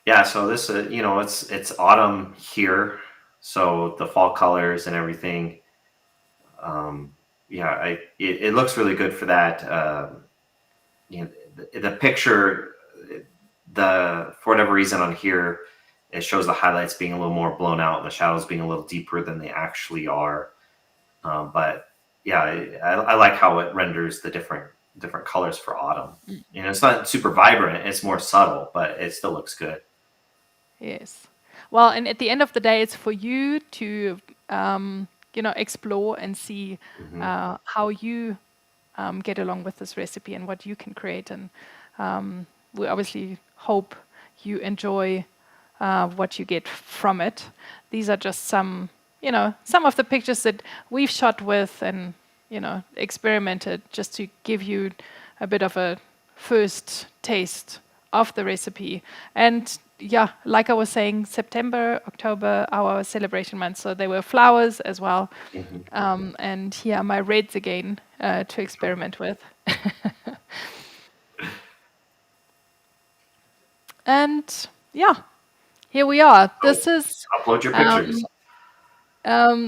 Yeah, so this, it's autumn here, so the fall colors and everything. Yeah, it looks really good for that. The picture, for whatever reason on here, it shows the highlights being a little more blown out and the shadows being a little deeper than they actually are. But yeah, I like how it renders the different colors for autumn. It's not super vibrant; it's more subtle, but it still looks good. Yes. Well, and at the end of the day, it's for you to, explore and see how you get along with this recipe and what you can create. And we obviously hope you enjoy what you get from it. These are just some of the pictures that we've shot with and, experimented just to give you a bit of a first taste of the recipe. And yeah, like I was saying, September, October, our celebration months. So there were flowers as well. And here are my reds again to experiment with. And yeah, here we are. This is Upload your pictures.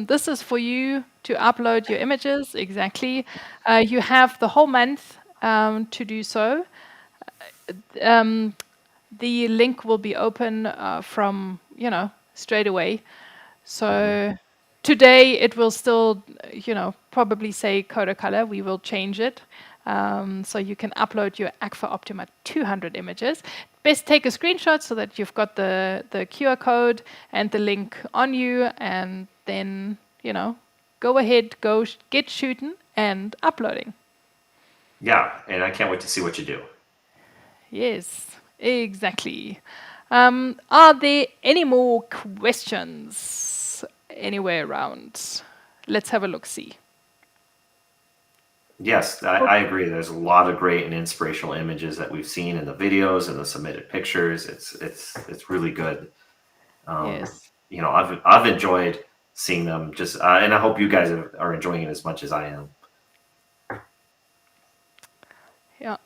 this is for you to upload your images. Exactly. You have the whole month to do so. The link will be open from straight away. So today it will still probably say Kodacolor. We will change it. So you can upload your Agfa Optima 200 images. Best take a screenshot so that you've got the QR code and the link on you, and then go ahead, get shooting and uploading. Yeah, and I can't wait to see what you do. Yes, exactly. Are there any more questions anywhere around? Let's have a look-see. Yes, I agree. There's a lot of great and inspirational images that we've seen in the videos and the submitted pictures. It's really good. Yes. I've enjoyed seeing them. And I hope you guys are enjoying it as much as I am. Yeah.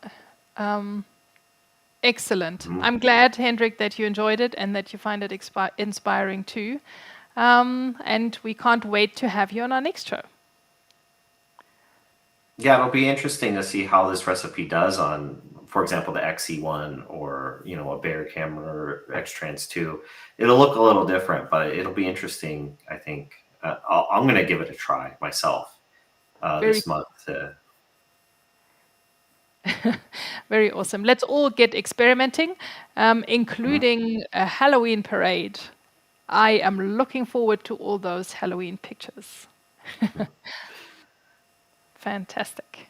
Excellent. I'm glad, Hendrik, that you enjoyed it and that you find it inspiring too. And we can't wait to have you on our next show. Yeah, it'll be interesting to see how this recipe does on, for example, the XE1 or, a Bayer camera or X-Trans 2. It'll look a little different, but it'll be interesting, I think. I'm going to give it a try myself this month. Very awesome. Let's all get experimenting, including a Halloween parade. I am looking forward to all those Halloween pictures. Fantastic.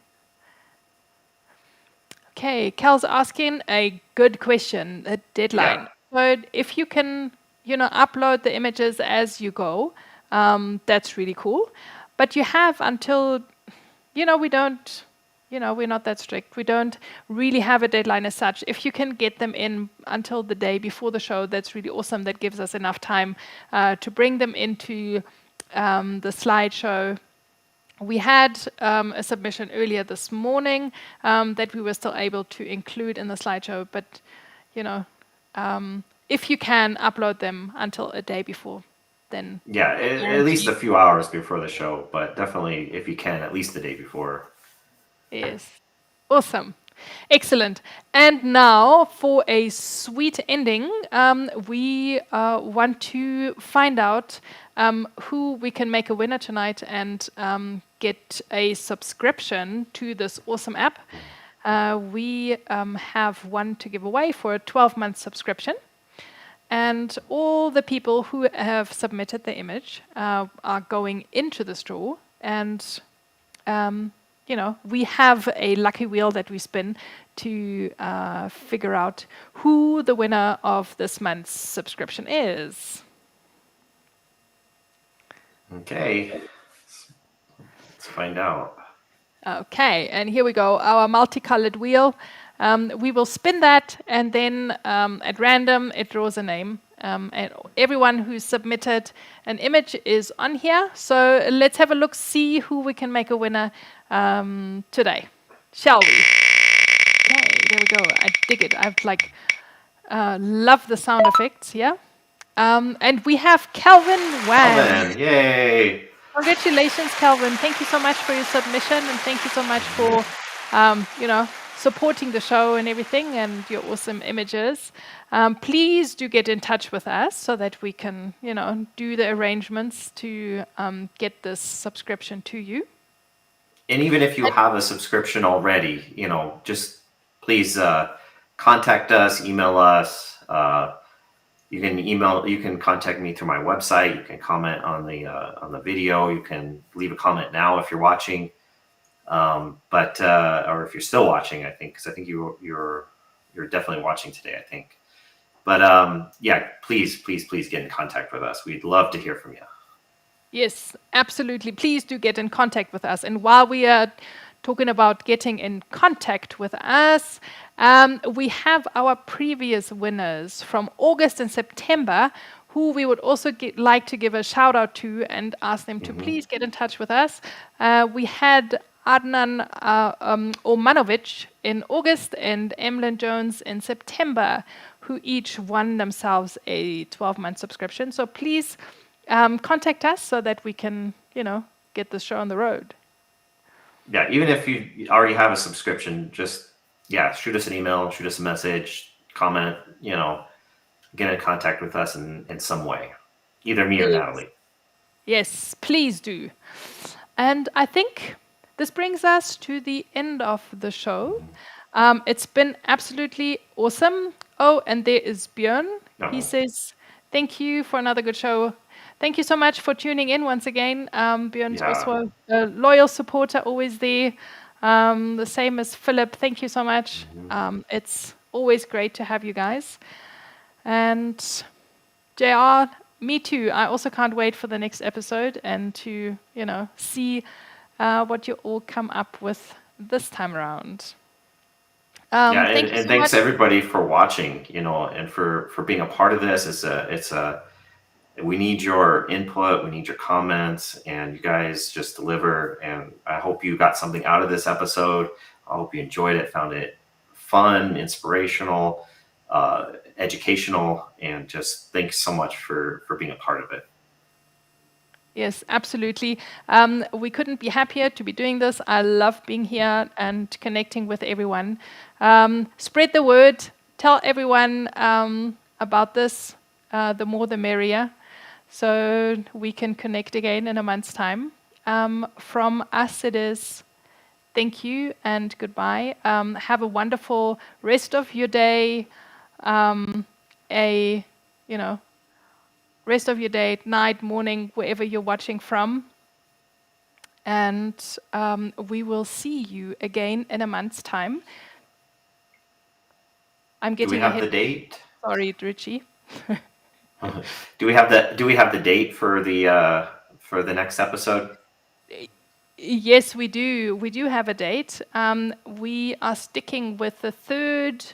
Okay, Cal's asking a good question, a deadline. So if you can, upload the images as you go, that's really cool. But you have until, we don't, we're not that strict. We don't really have a deadline as such. If you can get them in until the day before the show, that's really awesome. That gives us enough time to bring them into the slideshow. We had a submission earlier this morning that we were still able to include in the slideshow, but if you can upload them until a day before, then at least a few hours before the show, but definitely if you can, at least the day before. Yes, awesome. Excellent. And now for a sweet ending, we want to find out who we can make a winner tonight and get a subscription to this awesome app. we have one to give away for a 12-month subscription. And all the people who have submitted the image are going into the straw. And, we have a lucky wheel that we spin to figure out who the winner of this month's subscription is. Okay. Let's find out. Okay, and here we go, our multicolored wheel. We will spin that, and then at random, it draws a name. And everyone who submitted an image is on here. So let's have a look, see who we can make a winner today. Shall we? Okay, there we go. I dig it. I've love the sound effects, yeah? And we have Calvin Wang. Calvin, yay! Congratulations, Calvin. Thank you so much for your submission, and thank you so much for, supporting the show and everything, and your awesome images. Please do get in touch with us so that we can, do the arrangements to get this subscription to you. And even if you have a subscription already, just please contact us, email us. You can contact me through my website. You can comment on the video. You can leave a comment now if you're watching, or if you're still watching, I think, because I think you're definitely watching today, I think. But yeah, please get in contact with us. We'd love to hear from you. Yes, absolutely. Please do get in contact with us. And while we are talking about getting in contact with us, we have our previous winners from August and September, who we would also like to give a shout out to and ask them to please get in touch with us. We had Adnan Omanovic in August and Emlyn Jones in September, who each won themselves a 12-month subscription. So please contact us so that we can, get the show on the road. Yeah, even if you already have a subscription, just shoot us an email, shoot us a message, comment, get in contact with us in some way, either me or Natalie. Yes, please do. And I think this brings us to the end of the show. It's been absolutely awesome. Oh, and there is Björn. He says, thank you for another good show. Thank you so much for tuning in once again. Björn's also a loyal supporter, always there. The same as Philip. Thank you so much. It's always great to have you guys. And JR, me too. I also can't wait for the next episode and to, see what you all come up with this time around. And thanks everybody for watching, and for being a part of this. We need your input, we need your comments, and you guys just deliver. And I hope you got something out of this episode. I hope you enjoyed it, found it fun, inspirational, educational, and just thanks so much for being a part of it. Yes, absolutely. We couldn't be happier to be doing this. I love being here and connecting with everyone. Spread the word. Tell everyone about this. The more the merrier. So we can connect again in a month's time. From us, it is thank you and goodbye. Have a wonderful rest of your day. Rest of your day, night, morning, wherever you're watching from. And we will see you again in a month's time. I'm getting ahead. Do we have the date? Sorry, Ritchie. Do we have the date for the next episode? Yes, we do. We do have a date. We are sticking with the third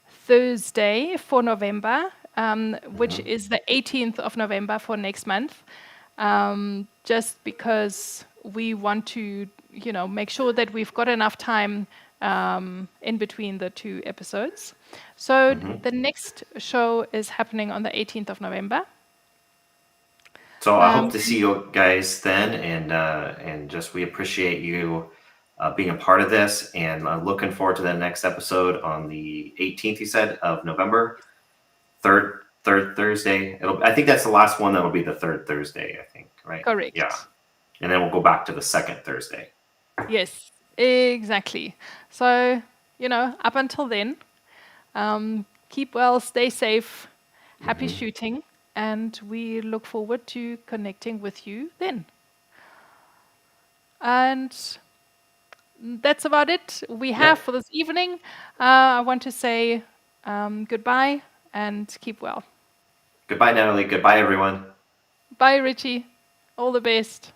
Thursday for November, which is the 18th of November for next month. Just because we want to, make sure that we've got enough time in between the two episodes. So the next show is happening on the 18th of November. So I hope to see you guys then, and just we appreciate you being a part of this, and I'm looking forward to the next episode on the 18th. You said of November, third Thursday. I think that's the last one. That'll be the third Thursday. I think, right? Correct. Yeah, and then we'll go back to the second Thursday. Yes, exactly. So up until then, keep well, stay safe, happy Mm-hmm. shooting, and we look forward to connecting with you then. And that's about it we have for this evening. I want to say goodbye and keep well. Goodbye, Natalie. Goodbye, everyone. Bye, Richie. All the best.